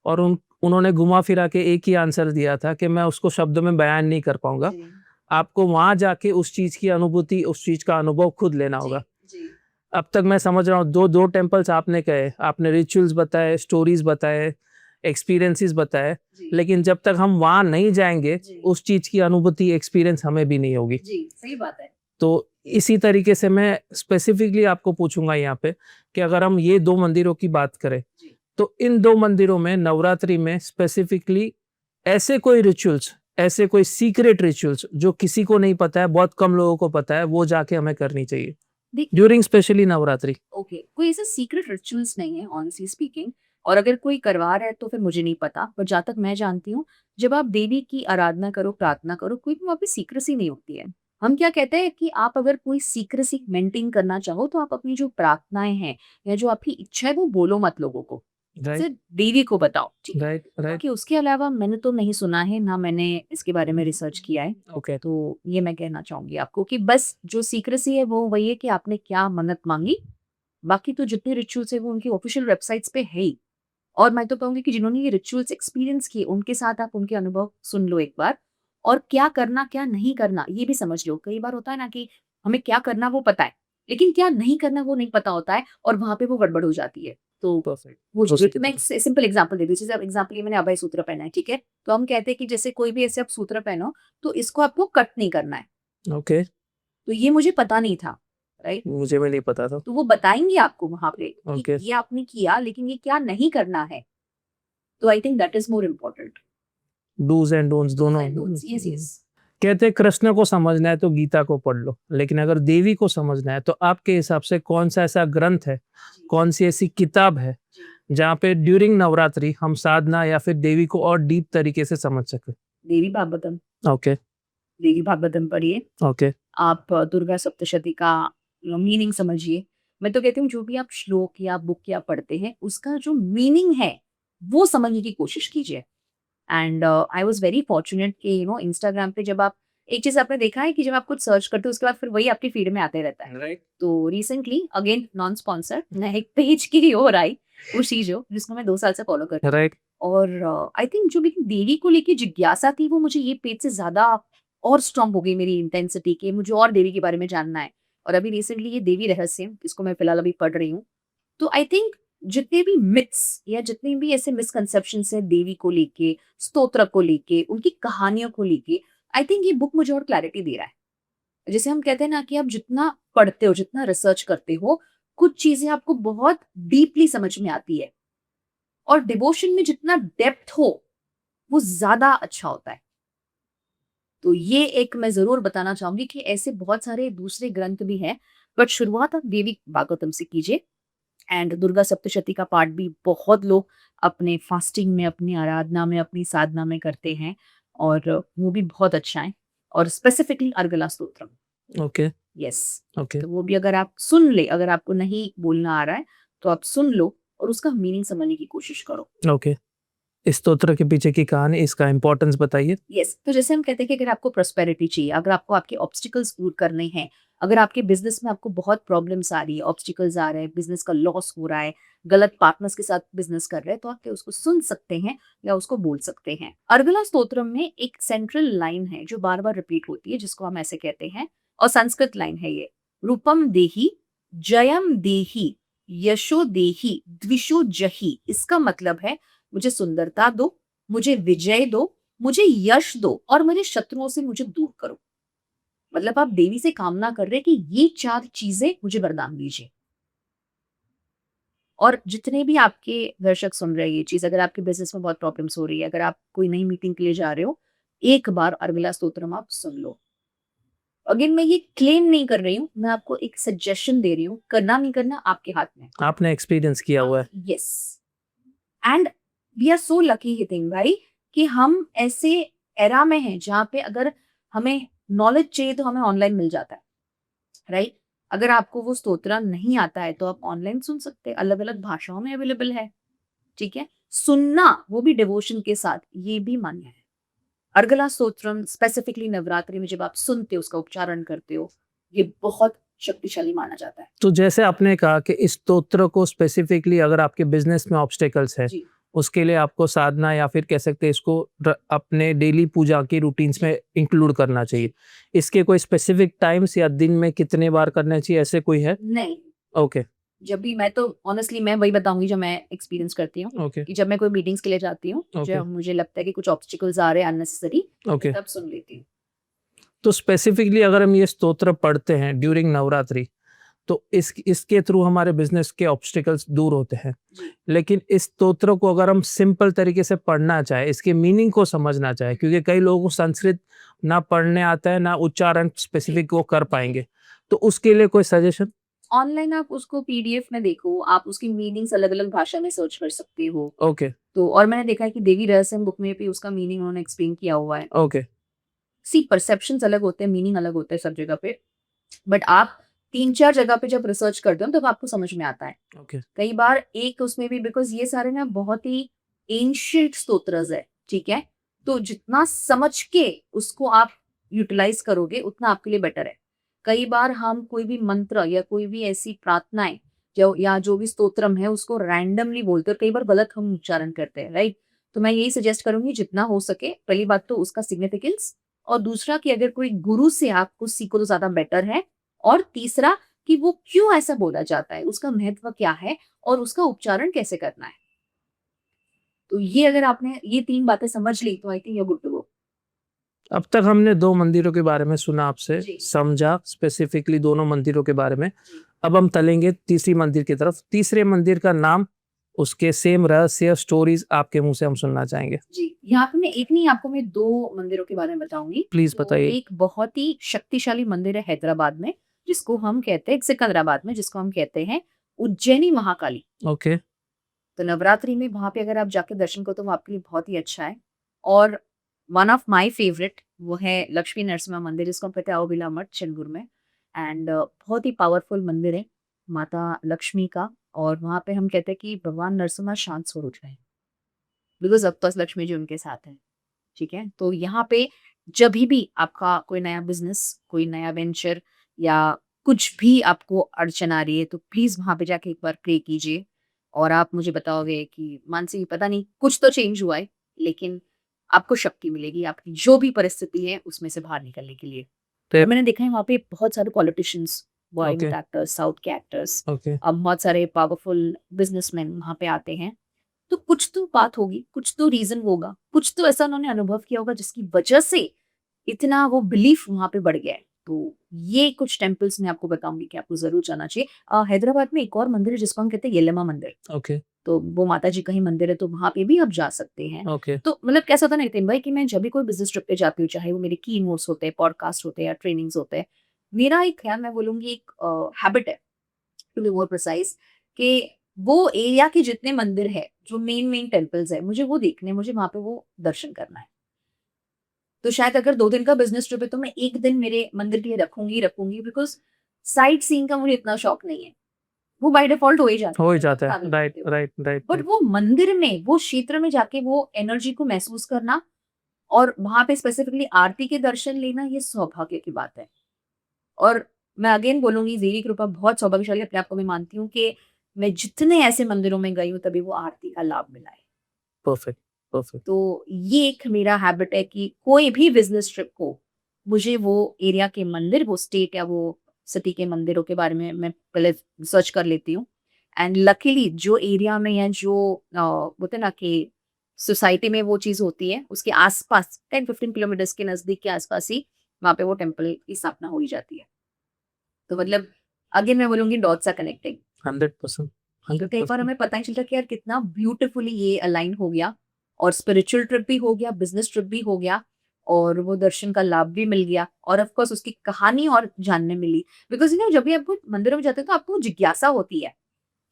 और उन्होंने घुमा फिरा के एक ही आंसर दिया था कि मैं उसको शब्दों में बयान नहीं कर पाऊंगा, आपको वहां जाके उस चीज की अनुभूति, उस चीज का अनुभव खुद लेना होगा। अब तक मैं समझ रहा हूँ दो टेम्पल्स आपने कहे, आपने रिचुअल्स बताए, स्टोरीज बताए, एक्सपीरियंसेस बताए, लेकिन जब तक हम वहां नहीं जाएंगे उस चीज की अनुभूति, एक्सपीरियंस हमें भी नहीं होगी। सही बात है। तो इसी तरीके से मैं स्पेसिफिकली आपको पूछूंगा यहाँ पे कि अगर हम ये दो मंदिरों की बात करें तो इन दो मंदिरों में नवरात्रि में स्पेसिफिकली ऐसे कोई रिचुअल्स, ऐसे कोई सीक्रेट रिचुअल्स जो किसी को नहीं पता है, बहुत कम लोगों को पता है, वो जाके हमें करनी चाहिए देख ड्यूरिंग स्पेशली नवरात्रि? ओके, कोई ऐसा सीक्रेट रिचुअल्स नहीं है ऑनेस्टली स्पीकिंग, और अगर कोई करवा रहा है तो फिर मुझे नहीं पता, पर जहाँ तक मैं जानती हूँ, जब आप देवी की आराधना करो, प्रार्थना करो, कोई भी वहाँ पे सीक्रेसी नहीं होती है। हम क्या कहते हैं कि आप अगर कोई सीक्रेसी मेंटेन करना चाहो तो आप अपनी जो प्रार्थनाएँ हैं या जो आपकी इच्छा है वो बोलो मत लोगों को, राइट, सिर्फ देवी को बताओ, ठीक है? Right, right. बाकी उसके अलावा मैंने तो नहीं सुना है, ना मैंने इसके बारे में रिसर्च किया है। ओके, तो ये मैं कहना चाहूँगी आपको कि बस जो सीक्रेसी है वो वही है कि आपने क्या मन्नत माँगी, बाकी तो जितने रिचुअल्स हैं वो उनकी ऑफिशियल वेबसाइट्स पे है ही। और मैं तो कहूँगी कि जिन्होंने ये रिचुअल्स एक्सपीरियंस किए, उनके साथ आप उनके अनुभव सुन लो एक बार, और क्या करना, क्या नहीं करना, ये भी समझ लो। कई बार होता है ना कि हमें क्या करना वो पता है, लेकिन क्या नहीं करना वो नहीं पता होता है और वहाँ पे वो गड़बड़ हो जाती है। तो परफेक्ट। वो उसी की मैं एक सिंपल एग्जांपल दे दूँ, जैसे एग्जांपल ये मैंने अभय सूत्र पहना है, ठीक है? तो हम कहते हैं कि जैसे कोई भी ऐसे आप सूत्र पहनो, तो इसको आपको कट नहीं करना है। ओके, तो ये मुझे पता नहीं था, राइट? मुझे भी नहीं पता था। तो वो बताएँगे आपको वहाँ पे कि ओके, ये आपने किया लेकिन ये क्या नहीं करना है। तो I think that is more important. Dos and don'ts दोनों। And notes, yes, yes. कहते हैं कृष्ण को समझना है तो गीता को पढ़ लो, लेकिन अगर देवी को समझना है तो आपके हिसाब से कौन सा ऐसा ग्रंथ है, जी, कौन सी ऐसी किताब है जी। जहाँ पे ड्यूरिंग नवरात्रि हम साधना या फिर देवी को और डीप तरीके से समझ सके? देवी भागवतम, ओके, देवी भागवतम पढ़िए। ओके, आप दुर्गा सप्तशती का मीनिंग समझिए। मैं तो कहती हूँ जो भी आप श्लोक या बुक या पढ़ते हैं, उसका जो मीनिंग है, वो समझने की कोशिश कीजिए। And I was very fortunate कि इंस्टाग्राम पे जब आप एक चीज़ आपने देखा है कि जब आप कुछ सर्च करते हो उसके बाद फिर वही आपकी फीड में आते रहता है। राइट, तो रिसेंटली अगेन नॉन स्पॉन्सर्ड मैं एक पेज की ओर आई, उशी जो जिसको मैं 2 साल से फॉलो कर रही हूँ। राइट, और आई थिंक जो मेरी देवी को लेके जिज्ञासा थी वो मुझे ये पेज से ज़्यादा और स्ट्रॉन्ग हो गई मेरी इंटेंसिटी कि मुझे और देवी के बारे में जानना है। और अभी रिसेंटली ये देवी रहस्य इसको मैं फिलहाल अभी पढ़ रही हूँ। तो आई थिंक जितने भी मिथ्स या जितने भी ऐसे मिसकंसेप्शंस हैं देवी को लेके, स्तोत्र को लेके, उनकी कहानियों को लेके, आई थिंक ये बुक मुझे और क्लैरिटी दे रहा है। जैसे हम कहते हैं ना कि आप जितना पढ़ते हो, जितना रिसर्च करते हो, कुछ चीज़ें आपको बहुत डीपली समझ में आती है और डिवोशन में जितना डेप्थ हो, वो ज़्यादा अच्छा होता है। तो ये एक मैं ज़रूर बताना चाहूँगी कि ऐसे बहुत सारे दूसरे ग्रंथ भी हैं, बट शुरुआत आप देवी भागवतम से कीजिए। एंड दुर्गा सप्तशती का पाठ भी बहुत लोग अपने फास्टिंग में, अपनी आराधना में, अपनी साधना में करते हैं और वो भी बहुत अच्छा है। और specifically Argala Stotram, okay, yes. Okay, तो वो भी अगर आप सुन ले, अगर आपको नहीं बोलना आ रहा है, तो आप सुन लो और उसका मीनिंग समझने की कोशिश करो। ओके। इस स्तोत्र के पीछे की कहानी, इसका इम्पोर्टेंस बताइए। यस, तो जैसे हम कहते हैं कि अगर आपको प्रॉस्पेरिटी चाहिए, अगर आपको आपके ऑब्स्टिकल्स दूर करने हैं, अगर आपके बिजनेस में आपको बहुत प्रॉब्लम्स आ रही है, ऑब्स्टिकल्स आ रहे हैं, बिजनेस का लॉस हो रहा है, गलत पार्टनर्स के साथ बिजनेस कर रहे हैं, तो आप क्या उसको सुन सकते हैं या उसको बोल सकते हैं। अर्गला स्तोत्रम में एक सेंट्रल लाइन है जो बार बार रिपीट होती है, जिसको हम ऐसे कहते हैं, और संस्कृत लाइन है ये, रूपम देही, जयम देही, यशो देही, द्विषो जही। इसका मतलब है मुझे सुंदरता दो, मुझे विजय दो, मुझे यश दो और मेरे शत्रुओं से मुझे दूर करो। मतलब आप देवी से कामना कर रहे हैं कि ये 4 चीज़ें मुझे वरदान दीजिए। और जितने भी आपके दर्शक सुन रहे हैं ये चीज़, अगर आपके बिज़नेस में बहुत प्रॉब्लम्स हो रही है, अगर आप कोई नई मीटिंग के लिए जा रहे हो, एक बार अर्गला स्तोत्रम आप सुन लो। अगेन मैं ये क्लेम नहीं कर रही हूँ, मैं आपको एक सजेशन दे रही हूँ, करना नहीं करना आपके हाथ में है। आपने एक्सपीरियंस किया हुआ है। Yes, and we are so lucky Hitin भाई कि हम ऐसे एरा में हैं जहाँ पे अगर हमें नॉलेज चाहिए तो हमें ऑनलाइन मिल जाता है, राइट? अगर आपको वो स्तोत्र नहीं आता है तो आप ऑनलाइन सुन सकते हैं, अलग-अलग भाषाओं में अवेलेबल है, ठीक है? सुनना वो भी डिवोशन के साथ, ये भी मान्य है। अर्गला स्तोत्रम स्पेसिफिकली नवरात्रि में जब आप सुनते हो, उसका उच्चारण करते हो, ये बहुत शक्तिशाली माना जाता है। तो जैसे आपने कहा कि इस स्तोत्र को स्पेसिफिकली अगर आपके बिजनेस में ऑब्स्टेकल्स है, जी। उसके लिए आपको साधना या फिर कह सकते हैं इसको अपने डेली पूजा की रूटीन्स में इंक्लूड करना चाहिए। इसके कोई स्पेसिफिक टाइम्स या दिन में कितने बार करना चाहिए, ऐसे कोई है? नहीं, ओके, जब भी मैं तो ऑनेस्टली मैं वही बताऊँगी जो मैं एक्सपीरियंस करती हूँ, ओके, कि जब मैं कोई मीटिंग्स के लिए जाती हूँ, ओके, जब मुझे लगता है कि कुछ ऑब्स्टिकल्स आ रहे हैं अननेसेसरी, ओके। तब सुन लेती हूँ। तो स्पेसिफिकली अगर हम ये स्तोत्र पढ़ते हैं ड्यूरिंग नवरात्रि, तो इसके थ्रू हमारे बिजनेस के ऑब्स्टिकल्स दूर होते हैं। जी। लेकिन इस स्तोत्र को अगर हम सिंपल तरीके से पढ़ना चाहे, इसके मीनिंग को समझना चाहे, क्योंकि कई लोगों को संस्कृत ना पढ़ने आता है ना उच्चारण स्पेसिफिक वो कर पाएंगे, तो उसके लिए कोई सजेशन? ऑनलाइन आप उसको पीडीएफ में देखो, आप उसकी मीनिंग्स अलग-अलग भाषा में सर्च कर सकते हो। ओके तो और मैंने देखा है कि देवी रहस्यम बुक में भी उसका मीनिंग उन्होंने एक्सप्लेन किया हुआ है। ओके सी परसेप्शंस अलग होते हैं, मीनिंग अलग होता है सब जगह पे। बट आप 3-4 जगह पे जब रिसर्च करते हो तब आपको समझ में आता है। ओके कई बार एक उसमें भी बिकॉज़ ये सारे ना बहुत ही एंशिएंट स्तोत्रस है, ठीक है? तो जितना समझ के उसको आप यूटिलाइज़ करोगे उतना आपके लिए बेटर है। कई बार हम कोई भी मंत्र या कोई भी ऐसी प्रार्थनाएँ जो या जो भी स्तोत्रम है उसको रैंडमली बोलते हैं और कई बार गलत हम उच्चारण करते हैं, राइट? तो मैं यही सजेस्ट करूँगी जितना हो सके पहली बात तो उसका सिग्निफिकेंस और दूसरा कि अगर कोई गुरु से आप कुछ सीखो तो ज़्यादा बेटर है और तीसरा कि वो क्यों ऐसा बोला जाता है, उसका महत्व क्या है और उसका उच्चारण कैसे करना है। तो ये अगर आपने ये 3 बातें समझ ली तो I think you are good to go. अब तक हमने 2 मंदिरों के बारे में सुना आपसे, जी। समझा स्पेसिफिकली दोनों मंदिरों के बारे में। जी। अब हम चलेंगे तीसरी मंदिर की तरफ। तीसरे मंदिर का नाम, उसके सेम रहस्य, स्टोरीज आपके मुँह से हम सुनना चाहेंगे। जी, यहाँ पे मैं एक नहीं आपको मैं 2 मंदिरों के बारे में बताऊँगी। प्लीज़ तो बताइए। एक बहुत ही शक्तिशाली मंदिर है हैदराबाद में, जिसको हम कहते हैं सिकंदराबाद में जिसको हम कहते हैं उज्जैनी महाकाली। ओके, तो नवरात्रि में वहाँ पे अगर आप जाके दर्शन करो तो वो आपके लिए बहुत ही अच्छा है। और वन ऑफ माय फेवरेट वो है लक्ष्मी नरसिम्हा मंदिर जिसको हम कहते हैं अहोबिला मठ चेंबूर में एंड बहुत ही पावरफुल मंदिर है माता लक्ष्मी का। और वहाँ पे हम कहते हैं कि भगवान नरसिम्हा शांत स्वरूप है बिकॉज़ अब तो लक्ष्मी जी उनके साथ हैं, ठीक है? तो यहाँ पे जभी भी आपका कोई नया बिज़नेस, कोई नया वेंचर या कुछ भी आपको अड़चन आ रही है, तो प्लीज़ वहाँ पे जाके एक बार प्रे कीजिए और आप मुझे बताओगे कि मानसी पता नहीं कुछ तो चेंज हुआ है, लेकिन आपको शक्ति मिलेगी आपकी जो भी परिस्थिति है उसमें से बाहर निकलने के लिए। तो और मैंने देखा है वहाँ पे बहुत सारे politicians, okay, Bollywood actors, south के एक्टर्स, ओके, बहुत सारे पावरफुल बिज़नेसमैन वहाँ पे आते हैं। तो कुछ तो बात होगी, कुछ तो रीज़न होगा, कुछ तो ऐसा उन्होंने अनुभव किया होगा जिसकी वजह से इतना वो बिलीफ वहाँ पे बढ़ गया है। तो ये कुछ टेम्पल्स मैं आपको बताऊँगी कि आपको ज़रूर जाना चाहिए। हैदराबाद में एक और मंदिर है जिसको हम कहते हैं येलम्मा मंदिर। ओके, तो वो माता जी का ही मंदिर है तो वहाँ पे भी आप जा सकते हैं। ओके, तो मतलब कैसा होता है ना नितिन भाई कि मैं जब भी कोई बिज़नेस ट्रिप पे जाती हूँ, चाहे वो मेरे की नोट्स होते हैं, पॉडकास्ट होते हैं या ट्रेनिंग्स होते हैं, मेरा एक ख़्याल मैं बोलूँगी एक हैबिट है टू बी मोर प्रिसाइज़ कि वो एरिया के जितने मंदिर हैं, जो मेन टेम्पल्स हैं, मुझे वो देखने हैं, मुझे वहाँ पे वो दर्शन करना है। तो शायद अगर 2 दिन का बिज़नेस ट्रिप है तो मैं 1 दिन मेरे मंदिर के लिए रखूँगी ही रखूँगी बिकॉज़ साइट सीइंग का मुझे इतना शौक नहीं है। वो बाय डिफ़ॉल्ट हो ही जाता हो ही है, जाता है। ट्रैवल राइट, करते हो। Right, right, but right. वो मंदिर में, वो क्षेत्र में जाके वो एनर्जी को महसूस करना और वहाँ पे स्पेसिफिकली आरती के दर्शन लेना ये सौभाग्य की बात है। और मैं अगेन बोलूँगी देवी कृपा बहुत सौभाग्यशाली अपने आप को मैं मानती हूँ कि मैं जितने ऐसे मंदिरों में गई हूँ तभी वो आरती का लाभ मिला है। Perfect, perfect. तो ये एक मेरा हैबिट है कि कोई भी बिज़नेस ट्रिप हो, मुझे वो एरिया के मंदिर, वो स्टेट या वो सिटी के मंदिरों के बारे में मैं पहले सर्च कर लेती हूँ। एंड लकीली जो एरिया में या जो बोलते हैं ना कि सोसाइटी में वो चीज़ होती है, उसके आस-पास 10-15 किलोमीटर्स के नज़दीक के आस-पास ही वहाँ पे वो टेम्पल की स्थापना हो ही जाती है। तो मतलब अगेन मैं बोलूँगी डॉट्स आर कनेक्टिंग। 100%, कई बार 100%। हमें पता नहीं चलता कि यार कितना ब्यूटीफुली ये अलाइन हो गया और स्पिरिचुअल ट्रिप भी हो गया, बिज़नेस ट्रिप भी हो गया और वो दर्शन का लाभ भी मिल गया और ऑफ कोर्स उसकी कहानी और जानने मिली। बिकॉज़ यू नो जब भी आपको मंदिरों में जाते हो तो आपको जिज्ञासा होती है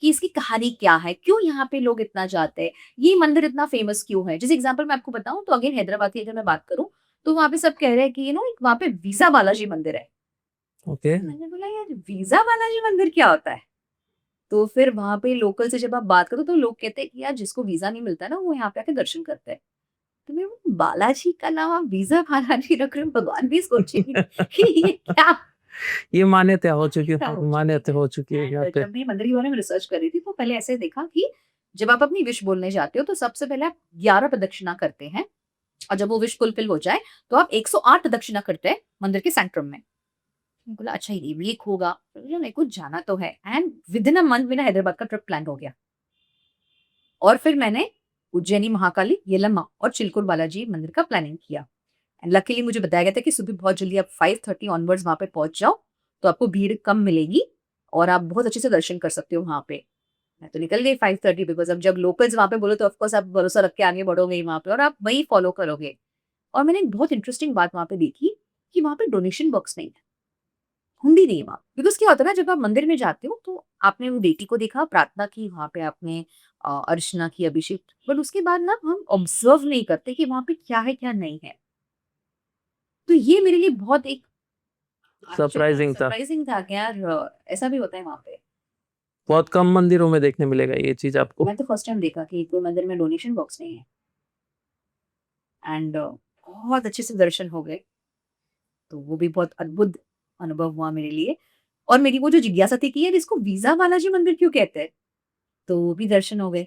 कि इसकी कहानी क्या है? क्यों यहाँ पे लोग इतना जाते हैं? ये मंदिर इतना फेमस क्यों है? जैसे एग्ज़ाम्पल मैं आपको बताऊँ तो अगेन हैदराबाद की अगर मैं बात करूँ, तो वहाँ पे सब कह रहे हैं कि यू नो एक वहाँ पे वीज़ा बालाजी मंदिर है। ओके, मैंने बोला यार वीज़ा बालाजी मंदिर क्या होता है? तो फिर वहाँ पे लोकल से जब आप बात करो तो लोग कहते हैं कि यार जिसको वीज़ा नहीं मिलता है ना वो यहाँ पे आके दर्शन करता है। तो मैं वो बालाजी का नाम आप वीज़ा बालाजी रख रहे हो भगवान भी सोचेंगे कि ये क्या ये मान्यता हो चुकी क्या हो चुकी मान्यता है। हो चुकी है यहाँ एंड पे। जब भी मंदिर के बारे में रिसर्च कर रही थी तो पहले ऐसे देखा कि जब आप अपनी विश बोलने जाते हो तो सबसे पहले आप 11 प्रदक्षिणा करते हैं और जब वो विश फुलफिल हो जाए तो आप 108 प्रदक्षिणा करते हैं मंदिर के सेंट्रम में। मैंने बोला अच्छा ये भी एक होगा। मेरे को जाना तो है एंड विदिन अ मंथ मेरा हैदराबाद का ट्रिप प्लान हो गया। और फिर मैंने उज्जैनी महाकाली, येलम्मा और चिलकुर बालाजी मंदिर का प्लानिंग किया। एंड लकीली मुझे बताया गया था कि सुबह बहुत जल्दी आप 5:30 ऑनवर्ड्स वहाँ पे पहुँच जाओ, तो आपको भीड़ कम मिलेगी और आप बहुत अच्छे से दर्शन कर सकते हो वहाँ पे। मैं तो निकल गई 5:30 बिकॉज़ अब जब लोकल्स वहाँ पे बोलो तो ऑफ कोर्स आप भरोसा रख के आगे बढ़ोगे ही वहाँ पे और आप वही फॉलो करोगे। और मैंने एक बहुत इंटरेस्टिंग बात वहाँ पे देखी कि वहाँ पे डोनेशन बॉक्स नहीं है, हुंडी नहीं है वहाँ। बिकॉज़ क्या होता है ना जब आप मंदिर में जाते हो तो आपने वो बेटी को देखा, प्रार्थना की, वहाँ पे आपने अर्चना की, अभिषेक, बट उसके बाद ना हम ऑब्जर्व नहीं करते कि वहाँ पे क्या है, क्या नहीं है। तो ये मेरे लिए बहुत एक सरप्राइजिंग था। सरप्राइजिंग था कि यार ऐसा भी होता है वहाँ पे। बहुत कम मंदिरों में देखने मिलेगा ये चीज आपको। मैं तो फर्स्ट टाइम देखा कि कोई मंदिर में डोनेशन बॉक्स नहीं है एंड बहुत अच्छे से दर्शन हो गए। तो वो भी बहुत अद्भुत अनुभव हुआ मेरे लिए और मेरी वो जो जिज्ञासा थी कि यार इसको वीज़ा बालाजी मंदिर क्यों कहते हैं? तो वो भी दर्शन हो गए।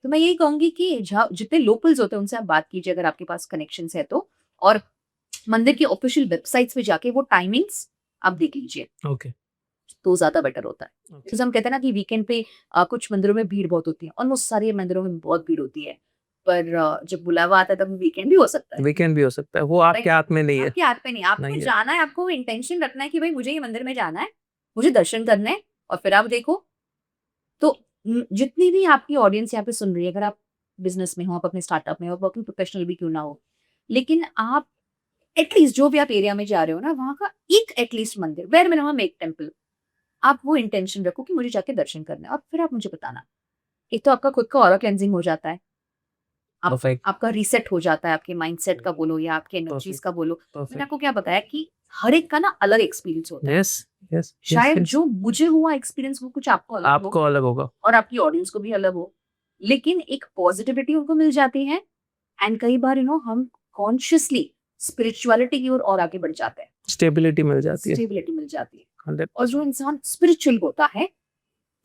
तो मैं यही कहूँगी कि जहाँ जितने लोकल्स होते हैं उनसे आप बात कीजिए अगर आपके पास कनेक्शंस है तो और मंदिर की ऑफिशियल वेबसाइट्स पे जाके वो टाइमिंग्स आप देख लीजिए, ओके तो ज़्यादा बेटर होता है। ओके जैसे हम कहते हैं ना कि वीकेंड पे कुछ मंदिरों में भीड़ बहुत होती है, ऑलमोस्ट सारे मंदिरों में बहुत भीड़ होती है। पर जब बुलावा आता है तब वीकेंड भी हो सकता है। वीकेंड भी हो सकता है, वो राइट? आपके हाथ में नहीं है। आपके हाथ पे नहीं है, आपको नहीं है। जाना है, आपको इंटेंशन रखना है कि भाई मुझे ये मंदिर में जाना है, मुझे दर्शन करने हैं और फिर आप देखो। तो जितनी भी आपकी ऑडियंस यहाँ पे सुन रही है, अगर आप बिज़नेस में हो, आप अपने स्टार्टअप में हो, वर्किंग प्रोफेशनल भी क्यों ना हो, लेकिन आप एटलीस्ट जो भी आप एरिया में जा रहे हो ना, वहाँ का एक एटलीस्ट मंदिर, बेयर मिनिमम एक टेंपल, आप वो इंटेंशन रखो कि मुझे जाके दर्शन करना है और फिर आप मुझे बताना। एक तो आपका खुद का ऑरा क्लेंजिंग हो जाता है, आप परफेक्ट आपका रीसेट हो जाता है, आपके माइंडसेट का बोलो या आपके एनर्जीज़ परफेक्ट का बोलो। मैंने परफेक्ट। आपको क्या बताया कि हर एक का ना अलग एक्सपीरियंस होता है। यस यस यस शायद यस। जो मुझे हुआ एक्सपीरियंस वो कुछ आपको अलग हो आपको अलग होगा। और आपकी ऑडियंस को भी अलग हो। लेकिन एक पॉजिटिविटी उनको मिल जाती है एंड कई बार हम कॉन्शियसली स्पिरिचुअलिटी की ओर और आगे बढ़ जाते हैं। स्टेबिलिटी मिल जाती है। स्टेबिलिटी मिल जाती है और जो 100% इंसान स्पिरिचुअल होता है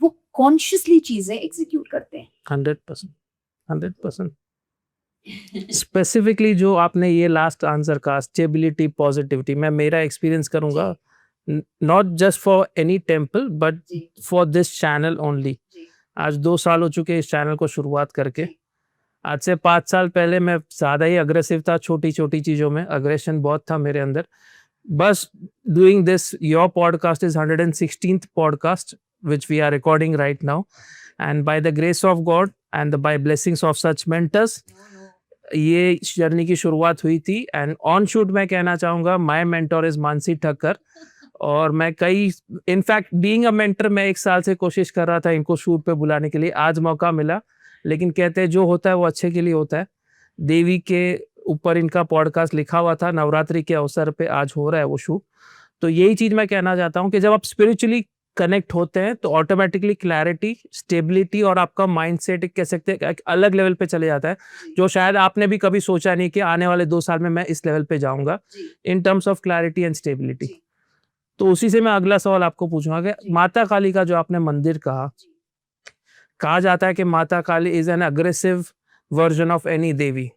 वो कॉन्शियसली चीजें एग्जीक्यूट करते हैं। 100% 100%। स्पेसिफिकली जो आपने ये लास्ट आंसर कहा, स्टेबिलिटी पॉजिटिविटी, मैं मेरा एक्सपीरियंस करूंगा, not just for any temple but जी फॉर दिस चैनल ओनली। जी आज 2 साल हो चुके इस चैनल को शुरुआत करके। जी आज से 5 साल पहले मैं ज़्यादा ही अग्रेसिव था, छोटी छोटी चीज़ों में अग्रेशन बहुत था मेरे अंदर। बस doing this, your podcast is 116th podcast which we are recording right now, and by the grace of God and by blessings of such mentors, ये जर्नी की शुरुआत हुई थी। एंड ऑन शूट मैं कहना चाहूँगा, my mentor is Mansi Thakkar. और मैं कई, इनफैक्ट बीइंग अ मेंटर, मैं 1 साल से कोशिश कर रहा था इनको शूट पे बुलाने के लिए, आज मौका मिला। लेकिन कहते हैं जो होता है वो अच्छे के लिए होता है। देवी के ऊपर इनका पॉडकास्ट लिखा हुआ था, नवरात्रि के अवसर पे आज हो रहा है वो शूट। तो यही चीज मैं कहना चाहता हूँ कि जब आप स्पिरिचुअली कनेक्ट होते हैं तो ऑटोमेटिकली क्लैरिटी, स्टेबिलिटी और आपका माइंडसेट कह सकते हैं एक अलग लेवल पे चले जाता है, जो शायद आपने भी कभी सोचा नहीं कि आने वाले 2 साल में मैं इस लेवल पे जाऊंगा in terms of clarity and stability. तो उसी से मैं अगला सवाल आपको पूछूंगा कि माता काली का जो आपने मंदिर कहा जाता है कि माता Kali is an aggressive version of any देवी।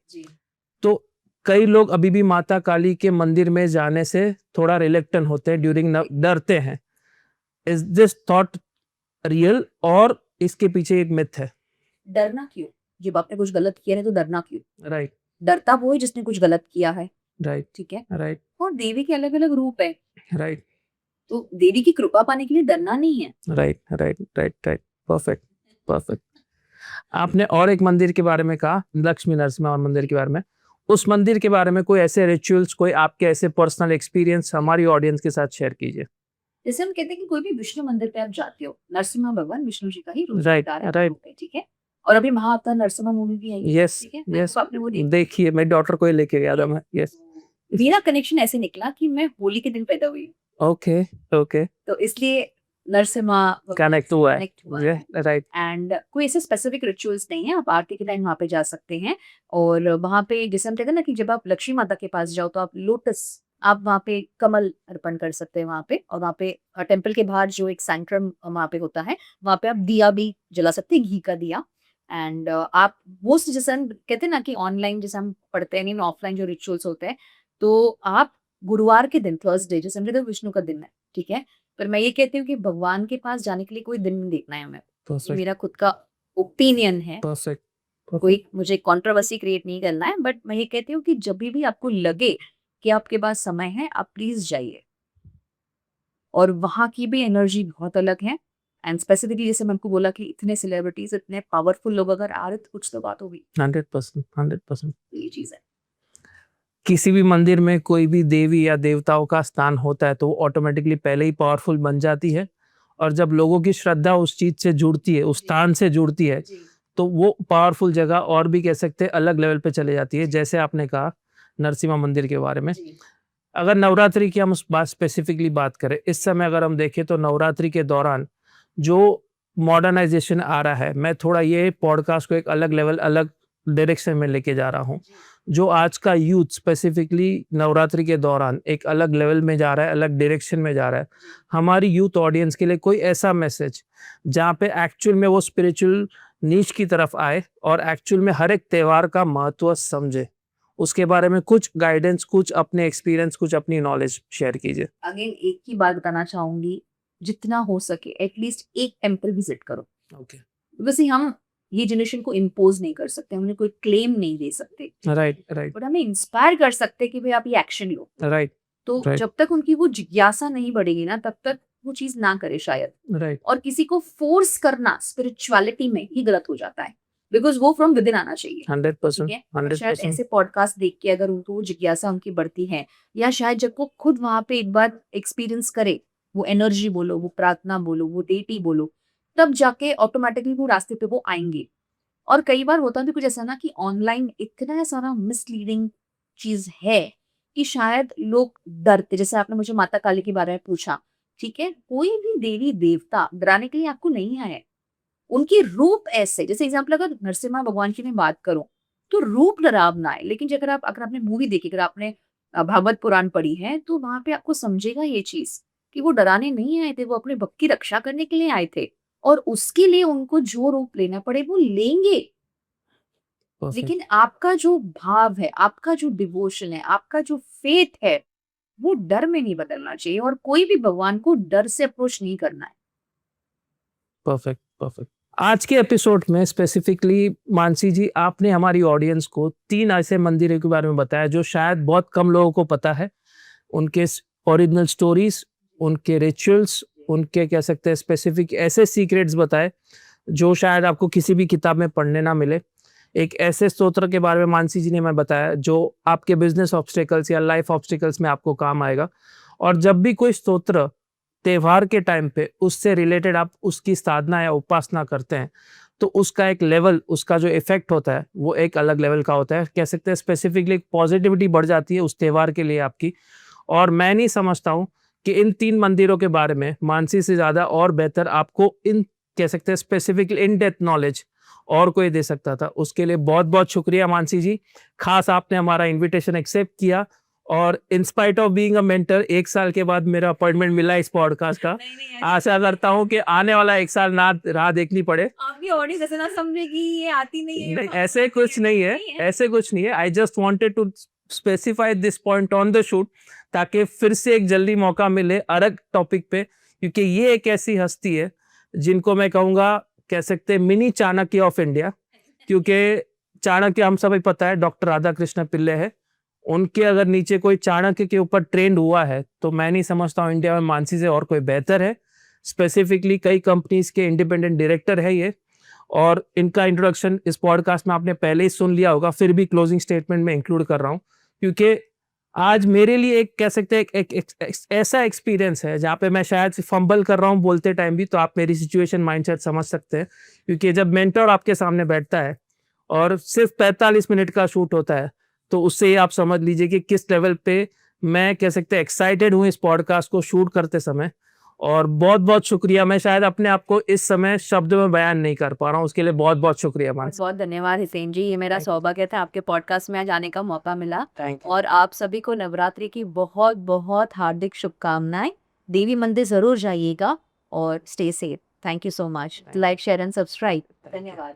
तो कई लोग अभी भी माता काली के मंदिर में जाने से थोड़ा रिलेक्टेंट होते हैं, ड्यूरिंग डरते हैं। इज दिस थॉट रियल और इसके पीछे एक मिथ है? डरना क्यों? जब आपने कुछ गलत किया है तो डरना क्यों? राइट डरता वो है जिसने कुछ गलत किया है, राइट ठीक है? राइट और देवी के अलग अलग रूप है, राइट तो देवी की कृपा पाने के लिए डरना नहीं है। Right right right right. Perfect perfect. आपने और एक मंदिर के बारे में कहा, लक्ष्मी नरसिम्हा मंदिर के बारे में। उस मंदिर के बारे में कोई ऐसे रिचुअल्स, कोई आपके ऐसे पर्सनल एक्सपीरियंस हमारी ऑडियंस के साथ शेयर कीजिए। जैसे हम कहते हैं कि कोई भी विष्णु मंदिर पे आप जाते हो, नरसिम्हा भगवान विष्णु जी का ही रूप राइट अवतार है, राइट। रूप है, ठीक है? और अभी महाअवतार नरसिम्हा मूवी भी आई है, यस ठीक है? यस, आपने वो देखी? देखिए मेरी डॉटर को ही लेके गया था मैं। यस। मेरा कनेक्शन ऐसे निकला कि मैं होली के दिन पैदा हुई, ओके ओके। तो इसलिए नरसिम्हा कनेक्ट हुआ है। कनेक्ट हुआ है। राइट एंड कोई ऐसे स्पेसिफिक रिचुअल्स नहीं है, आप आरती के टाइम वहाँ पे जा सकते हैं और वहाँ पे जैसे हम कहते हैं ना कि जब आप लक्ष्मी माता के पास जाओ तो आप लोटस, आप वहाँ पे कमल अर्पण कर सकते हैं वहाँ पे, और वहाँ पे टेम्पल के बाहर जो एक सैंक्ट्रम वहाँ पे होता है, वहाँ पे आप दिया भी जला सकते हैं, घी का दिया। एंड आप वो जैसे हम कहते हैं ना कि ऑनलाइन जैसे हम पढ़ते हैं नहीं, ऑफलाइन जो रिचुअल्स होते हैं, तो आप गुरुवार के दिन, थर्सडे, जैसे हम कहते हैं विष्णु का दिन है, ठीक है? पर मैं ये कहती हूँ कि भगवान के पास जाने के लिए कोई दिन नहीं देखना है हमें। ये परफेक्ट मेरा खुद का ओपिनियन है, परफेक्ट। कोई मुझे कंट्रोवर्सी क्रिएट नहीं करना है, बट मैं ये कहती हूँ कि जब भी आपको लगे कि आपके पास समय है, आप प्लीज जाइए। और वहाँ की भी एनर्जी बहुत अलग है। एंड स्पेसिफिकली जैसे मैं आपको बोला कि इतने सेलिब्रिटीज, इतने पावरफुल लोग अगर आ रहे तो कुछ तो बात होगी। 100%, 100%। ये चीज है। किसी भी मंदिर में कोई भी देवी या देवताओं का स्थान होता है तो वो ऑटोमेटिकली पहले ही पावरफुल बन जाती है, और जब लोगों की श्रद्धा उस चीज से जुड़ती है, उस स्थान से जुड़ती है, तो वो पावरफुल जगह और भी कह सकते हैं अलग लेवल पे चले जाती है। जैसे आपने कहा नरसिम्हा मंदिर के बारे में, अगर नवरात्रि की हम उस बात स्पेसिफिकली बात करें, इस समय अगर हम देखें तो नवरात्रि के दौरान जो मॉडर्नाइजेशन आ रहा है, मैं थोड़ा ये पॉडकास्ट को एक अलग लेवल, अलग डायरेक्शन में लेके जा रहा हूँ। जो आज का यूथ स्पेसिफिकली नवरात्रि के दौरान एक अलग लेवल में जा रहा है, अलग डायरेक्शन में जा रहा है। हमारी यूथ ऑडियंस के लिए कोई ऐसा मैसेज जहाँ पे एक्चुअल में वो स्पिरिचुअल नीच की तरफ आए और एक्चुअल में हर एक त्योहार का महत्व समझे, उसके बारे में कुछ गाइडेंस, कुछ अपने एक्सपीरियंस, कुछ अपनी नॉलेज शेयर कीजिए। अगेन एक ही बात बताना चाहूंगी, जितना हो सके एटलीस्ट एक टेम्पल विजिट करो। ओके, वैसे हम ये जनरेशन को इम्पोज नहीं कर सकते, उन्हें कोई क्लेम नहीं दे सकते, राइट राइट बट हमें इंस्पायर कर सकते कि भाई आप ये एक्शन लो। राइट तो राइट जब तक उनकी वो जिज्ञासा नहीं बढ़ेगी ना, तब तक वो चीज ना करे शायद। राइट और किसी को फोर्स करना स्पिरिचुअलिटी में ही गलत हो जाता है, बिकॉज वो फ्रॉम विद इन आना चाहिए। 100%, ठीक है, और शायद 100%। ऐसे पॉडकास्ट देख के अगर उनको वो जिज्ञासा उनकी बढ़ती है, या शायद जब वो खुद वहां पे एक बार एक्सपीरियंस करे, वो एनर्जी बोलो, वो प्रार्थना बोलो, वो डेटी बोलो, तब जाके ऑटोमेटिकली वो रास्ते पे वो आएंगे। और कई बार होता भी कुछ ऐसा ना कि ऑनलाइन इतना सारा मिसलीडिंग चीज है कि शायद लोग डरते, जैसे आपने मुझे माता काली के बारे में पूछा, ठीक है, कोई भी देवी देवता डराने के लिए आपको नहीं आए। उनकी रूप ऐसे, जैसे एग्जाम्पल अगर नरसिम्हा भगवान की मैं बात करूं, तो रूप डरावना है, लेकिन अगर आपने मूवी देखी, अगर आपने भागवत पुराण पढ़ी है, तो वहां पे आपको समझेगा ये चीज कि वो डराने नहीं आए थे, वो अपने भक्त की रक्षा करने के लिए आए थे, और उसके लिए उनको जो रूप लेना पड़े वो लेंगे। परफेक्ट। लेकिन आपका जो भाव है, आपका जो डिवोशन है, आपका जो फेथ है, वो डर में नहीं बदलना चाहिए, और कोई भी भगवान को डर से अप्रोच नहीं करना है। Perfect perfect. आज के एपिसोड में स्पेसिफिकली मानसी जी, आपने हमारी ऑडियंस को 3 ऐसे मंदिरों के बारे में बताया जो शायद बहुत कम लोगों को पता है। उनके ओरिजिनल स्टोरीज, उनके रिचुअल्स, उनके कह सकते हैं स्पेसिफिक ऐसे सीक्रेट्स बताए जो शायद आपको किसी भी किताब में पढ़ने ना मिले। एक ऐसे स्तोत्र के बारे में मानसी जी ने मैं बताया जो आपके बिजनेस ऑब्स्टिकल्स या लाइफ ऑब्स्टिकल्स में आपको काम आएगा। और जब भी कोई स्तोत्र त्योहार के टाइम पे उससे रिलेटेड आप उसकी साधना या उपासना करते हैं, तो उसका एक लेवल, उसका जो इफेक्ट होता है वो एक अलग लेवल का होता है। कह सकते हैं स्पेसिफिकली एक पॉजिटिविटी बढ़ जाती है उस त्योहार के लिए आपकी। और मैं नहीं समझता हूँ कि इन 3 मंदिरों के बारे में मानसी से ज़्यादा और बेहतर आपको इन कह सकते हैं स्पेसिफिकली इन डेप्थ नॉलेज और कोई दे सकता था। उसके लिए बहुत बहुत शुक्रिया मानसी जी। खास आपने हमारा इन्विटेशन एक्सेप्ट किया, और in spite of being a mentor 1 साल के बाद मेरा अपॉइंटमेंट मिला इस पॉडकास्ट का। आशा करता हूँ कि आने वाला 1 साल ना राह देखनी पड़े। आपकी ऑडियंस ऐसे ना समझे कि ये आती नहीं है। नहीं, ऐसे कुछ नहीं है, ऐसे कुछ नहीं है। I just wanted to specify this point on the shoot, ताकि फिर से एक जल्दी मौका मिले अलग टॉपिक पे, क्योंकि ये एक ऐसी हस्ती है जिनको मैं कहूँगा, कह सकते हैं मिनी चाणक्य ऑफ इंडिया। क्योंकि चाणक्य हम सभी पता है डॉक्टर राधा कृष्ण पिल्ले है, उनके अगर नीचे कोई चाणक्य के ऊपर ट्रेंड हुआ है तो मैं नहीं समझता हूँ इंडिया में मानसी से और कोई बेहतर है। स्पेसिफिकली कई कंपनीज के इंडिपेंडेंट डायरेक्टर है ये, और इनका इंट्रोडक्शन इस पॉडकास्ट में आपने पहले ही सुन लिया होगा, फिर भी क्लोजिंग स्टेटमेंट में इंक्लूड कर रहा हूँ, क्योंकि आज मेरे लिए एक कह सकते हैं एक ऐसा एक्सपीरियंस है जहाँ पे मैं शायद फंबल कर रहा हूँ बोलते टाइम भी, तो आप मेरी सिचुएशन माइंडसेट समझ सकते हैं। क्योंकि जब मेंटर आपके सामने बैठता है और सिर्फ 45 मिनट का शूट होता है, तो उससे ही आप समझ लीजिए कि किस लेवल पे मैं कह सकते हैं एक्साइटेड हूँ इस पॉडकास्ट को शूट करते समय। और बहुत बहुत शुक्रिया, मैं शायद अपने आप को इस समय शब्दों में बयान नहीं कर पा रहा हूँ, उसके लिए बहुत बहुत शुक्रिया मानसी। बहुत धन्यवाद हितेन जी, ये मेरा सौभाग्य था आपके पॉडकास्ट में आज आने का मौका मिला। Thank you. और आप सभी को नवरात्रि की बहुत बहुत हार्दिक शुभकामनाएं। देवी मंदिर जरूर जाइएगा और stay safe. Thank you so much. Like, share and subscribe. धन्यवाद।